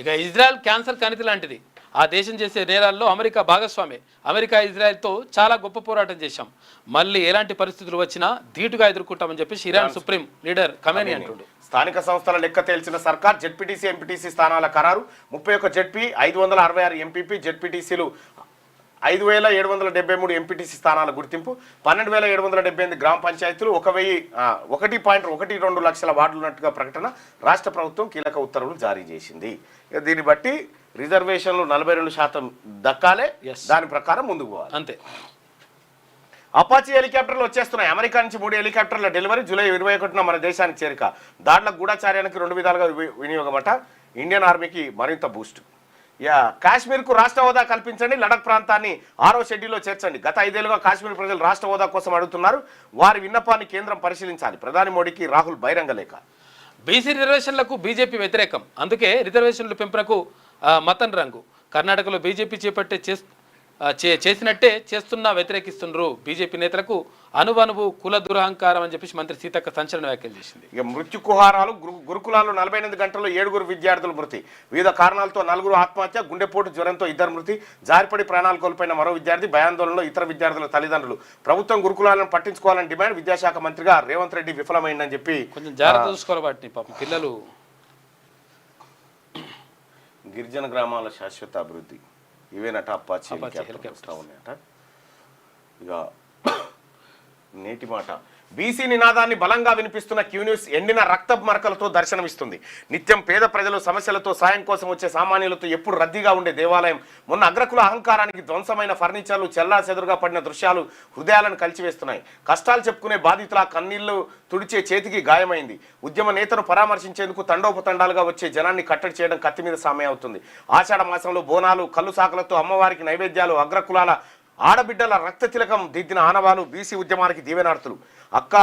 ఇక ఇజ్రాయెల్ క్యాన్సర్ కణితి లాంటిది. ఆ దేశం చేసే నేరాల్లో అమెరికా భాగస్వామి. అమెరికా ఇజ్రాయెల్తో చాలా గొప్ప పోరాటం చేశాం. మళ్ళీ ఎలాంటి పరిస్థితులు వచ్చినా ధీటుగా ఎదుర్కొంటామని చెప్పి ఇరాన్ సుప్రీం లీడర్ ఖమేనీ అంటుండు. స్థానిక సంస్థల లెక్క తేల్చిన సర్కార్. జెడ్పీటీసీ, ఎంపీటీసీ స్థానాల ఖరారు. 31 జెడ్పీ, 566 ఎంపీపీ. జెడ్పీటీసీలు 5,773 ఎంపీటీసీ స్థానాల గుర్తింపు. 12,778 గ్రామ పంచాయతీలు. 1.12 లక్షల వార్డులు ఉన్నట్టుగా ప్రకటన. రాష్ట్ర ప్రభుత్వం కీలక ఉత్తర్వులు జారీ చేసింది. దీన్ని బట్టి రిజర్వేషన్లు 42% దక్కాలే. దాని ప్రకారం ముందుకు పోవాలి అంతే. అపాచీ హెలికాప్టర్లు వచ్చేస్తున్నాయి. అమెరికా నుంచి 3 హెలికాప్టర్ల డెలివరీ. జూలై 21న మన దేశానికి చేరిక. దాడుల గూఢచార్యానికి 2 విధాలుగా వినియోగమట. ఇండియన్ ఆర్మీకి మరింత బూస్ట్. కాశ్మీర్కు రాష్ట్ర హోదా కల్పించండి. లడక్ ప్రాంతాన్ని 6వ షెడ్యూల్లో చేర్చండి. గత 5 ఏళ్లుగా కాశ్మీర్ ప్రజలు రాష్ట్ర హోదా కోసం అడుగుతున్నారు. వారి విన్నపాన్ని కేంద్రం పరిశీలించాలి. ప్రధాని మోడీకి రాహుల్ బహిరంగ లేఖ. బీసీ రిజర్వేషన్లకు బీజేపీ వ్యతిరేకం. అందుకే రిజర్వేషన్ల పెంపునకు మతన్ రంగు. కర్ణాటకలో బీజేపీ చేసినట్టే చేస్తున్నా వ్యతిరేకిస్తున్నారు. బీజేపీ నేతలకు అనువనువు కుల దురహంకారం అని చెప్పేసి మంత్రి సీతక్క సంచలన వ్యాఖ్యలు చేసింది. ఇక మృత్యు కుహారాలు. గురుకులాల్లో 48 గంటల్లో 7 విద్యార్థులు మృతి. వివిధ కారణాలతో 4 ఆత్మహత్య. గుండెపోటు, జ్వరంతో 2 మృతి. జారిపడి ప్రాణాలు కోల్పోయిన మరో విద్యార్థి. భయాందోళనలో ఇతర విద్యార్థుల తల్లిదండ్రులు. ప్రభుత్వం గురుకులాలను పట్టించుకోవాలని డిమాండ్. విద్యాశాఖ మంత్రిగా రేవంత్ రెడ్డి విఫలమైందని చెప్పి కొంచెం జాగ్రత్త చూసుకోవాలి వాటిని. పాపం పిల్లలు. గిరిజన గ్రామాల శాశ్వత అభివృద్ధి. ఇవేనట అపాచీ హెలికాప్టర్లు వస్తూ ఉన్నాయట. ఇక నేటి మాట. బీసీ నినాదాన్ని బలంగా వినిపిస్తున్న క్యూ న్యూస్ ఎండిన రక్తపు మరకలతో దర్శనమిస్తుంది. నిత్యం పేద ప్రజలు సమస్యలతో సాయం కోసం వచ్చే సామాన్యులతో ఎప్పుడు రద్దీగా ఉండే దేవాలయం మొన్న అగ్రకుల అహంకారానికి ధ్వంసమైన ఫర్నిచర్లు చెల్లా చెదురుగా పడిన దృశ్యాలు హృదయాలను కలిచివేస్తున్నాయి. కష్టాలు చెప్పుకునే బాధితుల కన్నీళ్లు తుడిచే చేతికి గాయమైంది. ఉద్యమ నేతను పరామర్శించేందుకు తండోపతండాలుగా వచ్చే జనాన్ని కట్టడి చేయడం కత్తి మీద సామే అవుతుంది. ఆషాఢ మాసంలో బోనాలు కళ్ళు సాకలతో అమ్మవారికి నైవేద్యాలు, అగ్రకులాల ఆడబిడ్డల రక్త తిలకం దిద్దిన ఆనవాలు బీసీ ఉద్యమానికి దీవెనార్తులు. అక్క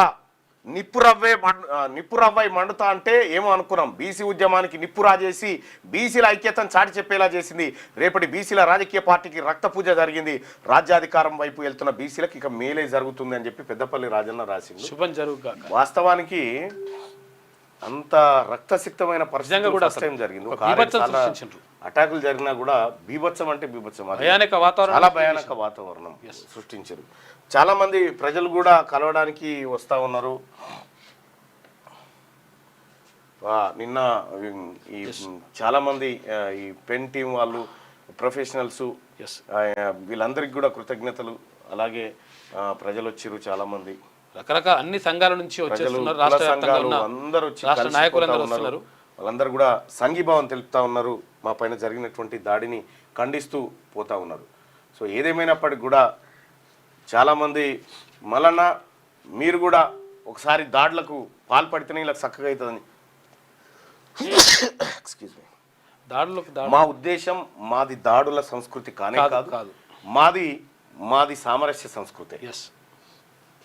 నిప్పురవ్వై మండుతా అంటే ఏమో అనుకున్నాం. బీసీ ఉద్యమానికి నిప్పు రాజేసి బీసీల ఐక్యతను చాటి చెప్పేలా చేసింది. రేపటి బీసీల రాజకీయ పార్టీకి రక్త పూజ జరిగింది. రాజ్యాధికారం వైపు వెళ్తున్న బీసీలకు ఇక మేలే జరుగుతుంది అని చెప్పి పెద్దపల్లి రాజన్న రాసింది. శుభం జరుగుగా. వాస్తవానికి అంత రక్తసిక్తమైన పరిస్థితి కూడా జరిగింది. అటాకులు జరిగినా కూడా బీభత్సం అంటే బీభత్సం, చాలా భయానక వాతావరణం సృష్టించారు. చాలా మంది ప్రజలు కూడా కలవడానికి వస్తా ఉన్నారు. నిన్న ఈ చాలా మంది ఈ పెన్ టీం వాళ్ళు, ప్రొఫెషనల్స్, వీళ్ళందరికీ కూడా కృతజ్ఞతలు. అలాగే ప్రజలు వచ్చారు చాలా మంది, రకరకాల అన్ని సంఘాల నుంచి వచ్చేస్తున్నారు. రాష్ట్ర వ్యాప్తంగా అందరూ వచ్చి రాష్ట్ర నాయకులందరూ వస్తున్నారు. వాళ్ళందరూ కూడా సంఘీభావం తెలుపుతా ఉన్నారు. మా పైన జరిగినటువంటి దాడిని ఖండిస్తూ పోతా ఉన్నారు. సో ఏదేమైనప్పటికీ కూడా చాలామంది మళ్ళా మీరు కూడా ఒకసారి దాడులకు పాల్పడితేనే ఇలా చక్కగా అవుతుందని ఎక్స్క్యూజ్ మీ, మా ఉద్దేశం మాది దాడుల సంస్కృతి కానే కాదు, మాది సామరస్య సంస్కృతి.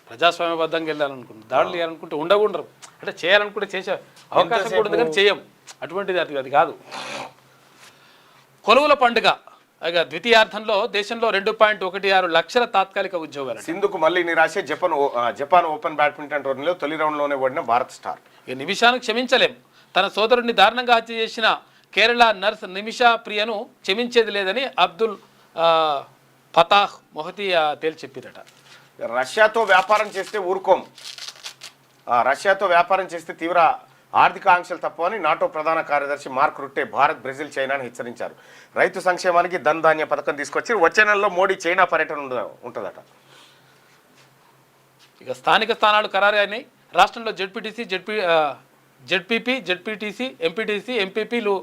ప్రజాస్వామ్యబద్ధంగా వెళ్ళాలనుకుంటున్నాం. దాడులు చేయాలనుకుంటే ఉండకూడదు, అంటే చేయాలనుకుంటే చేసే అవకాశం కూడా ఉంది కానీ చేయం. అటువంటిది అది కాదు. కొలువుల పండుగ ద్వితీయార్థంలో దేశంలో 2.16 లక్షల తాత్కాలిక ఉద్యోగాలు. సింధుకు మళ్ళీ నిరాశ. జపాన్ ఓపెన్ బ్యాడ్మింటన్ టోర్నీలో తొలి రౌండ్లోనే ఓడిన భారత్ స్టార్. నిమిషాను క్షమించలేం. తన సోదరుడిని దారుణంగా హత్య చేసిన కేరళ నర్స్ నిమిషా ప్రియను క్షమించేది లేదని అబ్దుల్ ఫతాహ్ మొహతి తేల్చి చెప్పిరట. రష్యాతో వ్యాపారం చేస్తే ఊరుకోం, రష్యాతో వ్యాపారం చేస్తే తీవ్ర ఆర్థిక ఆంక్షలు తప్పవని నాటో ప్రధాన కార్యదర్శి మార్క్ రుట్టే భారత్, బ్రెజిల్, చైనాను హెచ్చరించారు. రైతు సంక్షేమానికి ధన్ ధాన్య పథకం తీసుకొచ్చి వచ్చే నెలలో మోడీ చైనా పర్యటన ఉంటుందట. ఇక స్థానిక స్థానాలు ఖరారు అయినాయి. రాష్ట్రంలో జెడ్పీటీసీ, జెడ్పీపీ, జెడ్పీటీసీ, ఎంపీటీసీ, ఎంపీపీలు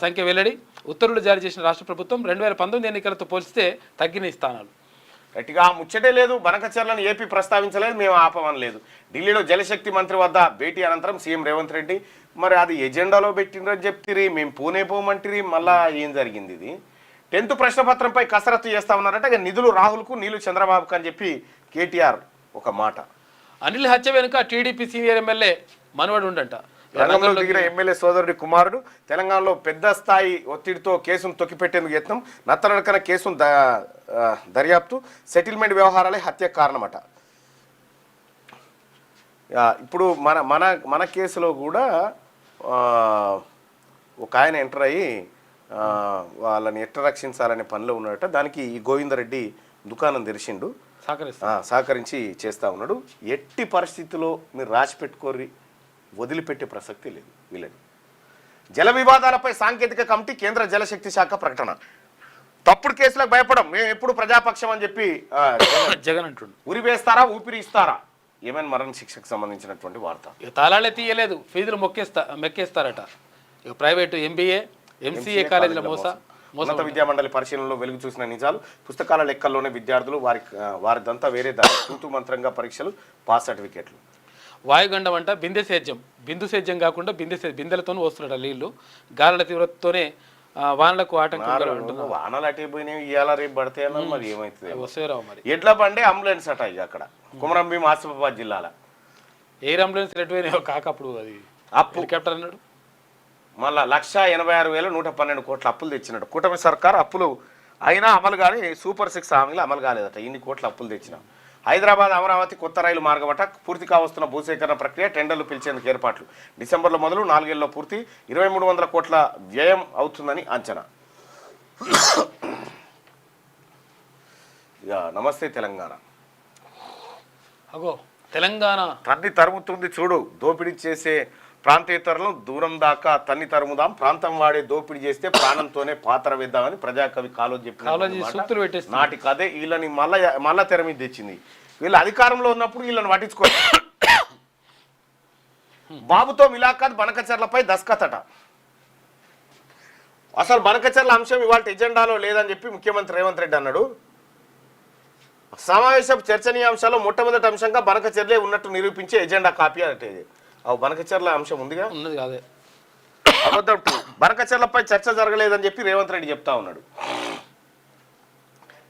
సంఖ్య వెల్లడి. ఉత్తర్వులు జారీ చేసిన రాష్ట్ర ప్రభుత్వం 2019 ఎన్నికలతో పోలిస్తే తగ్గిన స్థానాలు. గట్టిగా ముచ్చటే లేదు. బనకచర్లను ఏపీ ప్రస్తావించలేదు, మేము ఆపమని లేదు. ఢిల్లీలో జలశక్తి మంత్రి వద్ద భేటీ అనంతరం సీఎం రేవంత్ రెడ్డి మరి అది ఎజెండాలో పెట్టిండ్రని చెప్తిరి, మేము పూణే పోమంటిరి, మళ్ళా ఏం జరిగింది? ఇది 10th ప్రశ్నపత్రంపై కసరత్తు చేస్తా ఉన్నారట. ఇక నిధులు రాహుల్కు, నీళ్లు చంద్రబాబుకు అని చెప్పి కేటీఆర్ ఒక మాట. అనిల్ హత్య వెనుక టీడీపీ సీనియర్ ఎమ్మెల్యే మనవడు ఉండంట. రంగంలో దిగిన ఎమ్మెల్యే సోదరుడి కుమారుడు. తెలంగాణలో పెద్ద స్థాయి ఒత్తిడితో కేసును తొక్కిపెట్టేందుకు యత్నం. నత్తనడకన కేసును దర్యాప్తు. సెటిల్మెంట్ వ్యవహారాలే హత్య కారణమట. ఇప్పుడు మన కేసులో కూడా ఒక ఆయన ఎంటర్ అయ్యి వాళ్ళని ఎట్లా రక్షించాలనే పనిలో ఉన్నాడట. దానికి ఈ గోవిందరెడ్డి దుకాణం తెరిచిండు, సహకరించి చేస్తూ ఉన్నాడు. ఎట్టి పరిస్థితుల్లో మీరు రాసి పెట్టుకోర్రి, వదిలిపెట్టే ప్రసక్తి లేదు వీళ్ళని. జల వివాదాలపై సాంకేతిక కమిటీ, కేంద్ర జలశక్తి శాఖ ప్రకటన. తప్పుడు కేసులకు భయపడం, మేము ఎప్పుడు ప్రజాపక్షం అని చెప్పి జగన్ అంటుండు. ఉరి వేస్తారా, ఊపిరి ఇస్తారా? ఏమైనా మరణ శిక్షకు సంబంధించినటువంటి వార్త. ఇక తాళాలే తీయలేదు, ఫీజులు మెక్కేస్తారట. ఇక ప్రైవేటు ఎంబీఏ, ఎంసీఏ కాలేజీల ఉన్నత విద్యామండలి పరిశీలనలో వెలుగు చూసిన నిజాలు. పుస్తకాల లెక్కల్లోనే విద్యార్థులు వారిదంతా వేరే తూతు మంత్రంగా పరీక్షలు, పాస్ సర్టిఫికేట్లు. వాయుగండం అంట బిందు సేద్యం కాకుండా బిందెలతో వస్తున్నాడు నీళ్లు. గాలుల తీవ్రతతోనే వానలకు ఆటంకం. వానలు అటే పోయినాయి, ఇవాళ రేపు పడితే మరి ఏమవుతుంది? వస్తేరావు మరి. ఎడ్ల బండి అంబులెన్స్ అట. ఇక అక్కడ కుమరంభీం, ఆసిఫాబాద్ జిల్లాల ఎయిర్ అంబులెన్స్ ఎటువైనా కాకప్పుడు అది అప్పు హెలికాప్టర్ అన్నాడు. మళ్ళా 1,86,112 కోట్ల అప్పులు తెచ్చినట్టు కూటమి సర్కార్. అప్పులు అయినా అమలు కానీ సూపర్ 6 హామీలు అమలు కాలేదట. ఇన్ని కోట్ల అప్పులు తెచ్చిన. హైదరాబాద్ అమరావతి కొత్త రైలు మార్గమట. పూర్తి కావస్తున్న భూసేకరణ ప్రక్రియ, టెండర్లు పిలిచేందుకు ఏర్పాట్లు. డిసెంబర్లో మొదలు 4 ఏళ్లలో పూర్తి. 2,300 కోట్ల వ్యయం అవుతుందని అంచనా. ఇక నమస్తే తెలంగాణ. అగో తెలంగాణ తన్ని తరుముతుంది చూడు. దోపిడీ చేసే ప్రాంతేతరులను దూరం దాకా తన్ని తరుముదాం. ప్రాంతం వాడే దోపిడీ చేస్తే ప్రాణంతోనే పాత్ర వేద్దామని ప్రజాకవి కాళోజీ చెప్పిన నాటి కథే వీళ్ళని మళ్ళా తెర మీద తెచ్చింది. వీళ్ళు అధికారంలో ఉన్నప్పుడు వీళ్ళని పట్టించుకోరు. బాబుతో మిలాఖాత్ బనకచర్లపై దస్కతట. అసలు బనకచర్ల అంశం ఇవాళ ఎజెండాలో లేదని చెప్పి ముఖ్యమంత్రి రేవంత్ రెడ్డి అన్నాడు. సమావేశం చర్చనీయాంశాల్లో మొట్టమొదటి అంశంగా బనకచర్లే ఉన్నట్టు నిరూపించే ఎజెండా కాపీ అంటే బనకచర్ల అంశం ఉందిగా, ఉన్నది కాదే. అబద్ధం. బనకచర్లపై చర్చ జరగలేదని చెప్పి రేవంత్ రెడ్డి చెప్తా ఉన్నాడు.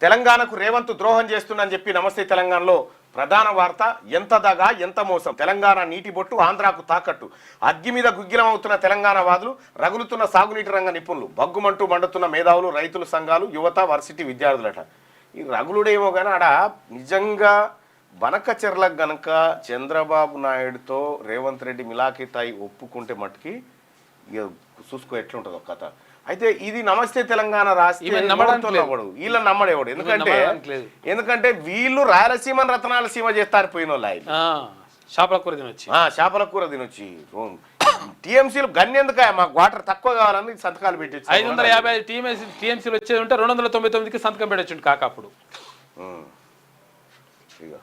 తెలంగాణకు రేవంత్ ద్రోహం చేస్తుందని చెప్పి నమస్తే తెలంగాణలో ప్రధాన వార్త. ఎంత దగా ఎంత మోసం, తెలంగాణ నీటి బొట్టు ఆంధ్రాకు తాకట్టు, అగ్గి మీద గుగ్గిలం అవుతున్న తెలంగాణ వాదులు, రగులుతున్న సాగునీటి రంగ నిపుణులు, బగ్గుమంటూ మండుతున్న మేధావులు, రైతుల సంఘాలు, యువత, వర్సిటీ విద్యార్థులట. ఈ రగులుడేమో కానీ ఆడ నిజంగా బనకచెర్లకు గనక చంద్రబాబు నాయుడుతో రేవంత్ రెడ్డి మిలాఖీతాయి ఒప్పుకుంటే మట్టుకి ఇక చూసుకో ఎట్లుంటుందో కథ. అయితే ఇది నమస్తే తెలంగాణ రాష్ట్ర వీళ్ళని నమ్మడేవాడు. ఎందుకంటే వీళ్ళు రాయలసీమ రతనాలసీమ చేస్తారు పోయిన వాళ్ళు ఆయన చేపల కూర తినొచ్చి టీఎంసీలు గన్నెందుక మాకు వాటర్ తక్కువ కావాలని సంతకాలు పెట్టి 550 టీఎంసీలు వచ్చేది ఉంటే 299కి సంతకం పెట్టొచ్చు కాక అప్పుడు. ఇక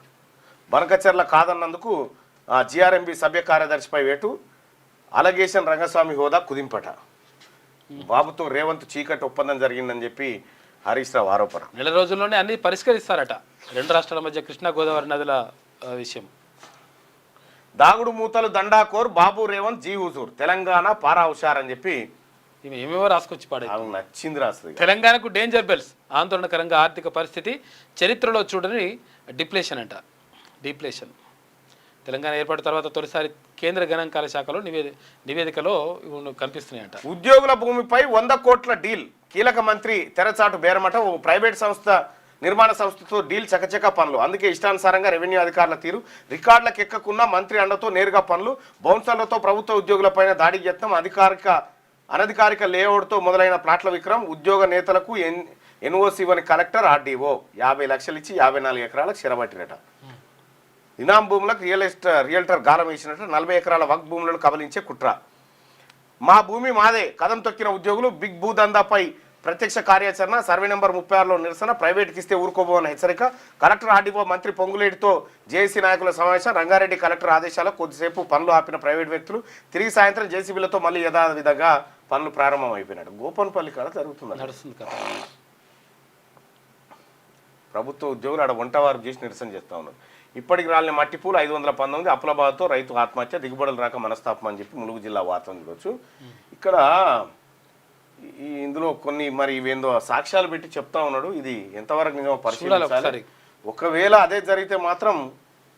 బనకచెర్ల కాదన్నందుకు జిఆర్ఎంబి సభ్య కార్యదర్శిపై వేటు, అలగేషన్ రంగస్వామి హోదా కుదింపట. బాబుతో రేవంత్ చీకటి ఒప్పందం జరిగిందని చెప్పి హరీష్ రావు ఆరోపణ. నెల రోజుల్లోనే అన్ని పరిష్కరిస్తారట రెండు రాష్ట్రాల మధ్య కృష్ణా గోదావరి నదుల విషయం. దాగుడు మూతలు దండాకోర్ బాబు రేవంత్ జీ హుజూర్, తెలంగాణ పారా హుషార్ అని చెప్పి ఏమేమో రాసుకొచ్చి పాడే నచ్చింది రాస్తుంది. తెలంగాణకు డేంజర్ బెల్స్, ఆందోళనకరంగా ఆర్థిక పరిస్థితి, చరిత్రలో చూడని డిప్లేషన్ అంట. డిప్లేషన్ తెలంగాణ ఏర్పడిన తర్వాత తొలిసారి కేంద్ర గణాంకాల శాఖలో నివేదికలో కనిపిస్తున్నాయంట. ఉద్యోగుల భూమిపై 100 కోట్ల డీల్, కీలక మంత్రి తెరచాటు బేరమట. ఓ ప్రైవేట్ సంస్థ నిర్మాణ సంస్థతో డీల్ చకచక పనులు, అందుకే ఇష్టానుసారంగా రెవెన్యూ అధికారుల తీరు, రికార్డులకు ఎక్కకున్న మంత్రి అండతో నేరుగా పనులు, బౌన్సర్లతో ప్రభుత్వ ఉద్యోగులపైన దాడి యత్నం, అనధికారిక లేఅవుట్తో మొదలైన ప్లాట్ల విక్రయం, ఉద్యోగ నేతలకు ఎన్ఓసి ఇవ్వని కలెక్టర్ ఆర్డీఓ, 50 లక్షలు ఇచ్చి 54 ఎకరాలకు చెరబట్టినట. ఇనాం భూములకు రియల్టర్ గాలం వేసినట్టు 40 ఎకరాల వక్ భూములను కబలించే కుట్ర. మా భూమి మాదే కదం తొక్కిన ఉద్యోగులు, బిగ్ భూదందాపై ప్రత్యక్ష కార్యాచరణ, సర్వే నెంబర్ 36లో నిరసన, ప్రైవేట్కి ఇస్తే ఊరుకోబోని హెచ్చరిక, కలెక్టర్ ఆర్డీఓ మంత్రి పొంగులేటితో జేఏసీ నాయకుల సమావేశం, రంగారెడ్డి కలెక్టర్ ఆదేశాలు, కొద్దిసేపు పనులు ఆపిన ప్రైవేట్ వ్యక్తులు, తిరిగి సాయంత్రం జేసీబీలతో మళ్ళీ యథావిధంగా పనులు ప్రారంభం అయిపోయినట్టు. గోపన్పల్లి కాడ నడుస్తుంది కదా. ప్రభుత్వ ఉద్యోగులు ఆడ వంటవారు చేసి నిరసన చేస్తూ ఉన్నారు. ఇప్పటికి రాలిన మట్టిపూలు 519, అప్పుల బాధతో రైతు ఆత్మహత్య, దిగుబడులు రాక మనస్తాపం అని చెప్పి ములుగు జిల్లా వార్తను చూడవచ్చు. ఇక్కడ ఇందులో కొన్ని మరి ఇవేందో సాక్ష్యాలు పెట్టి చెప్తా ఉన్నాడు. ఇది ఎంతవరకు నిజమో పరిశీలించాలి. ఒకవేళ అదే జరిగితే మాత్రం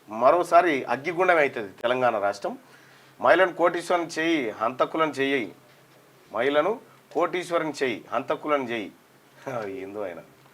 మరోసారి అగ్గిగుండం అవుతుంది తెలంగాణ రాష్ట్రం. మహిళను కోటీశ్వరం చేయి హంతకులను చెయ్యి, మహిళను కోటీశ్వరం చెయ్యి హంతకులను చెయ్యి ఏందో ఆయన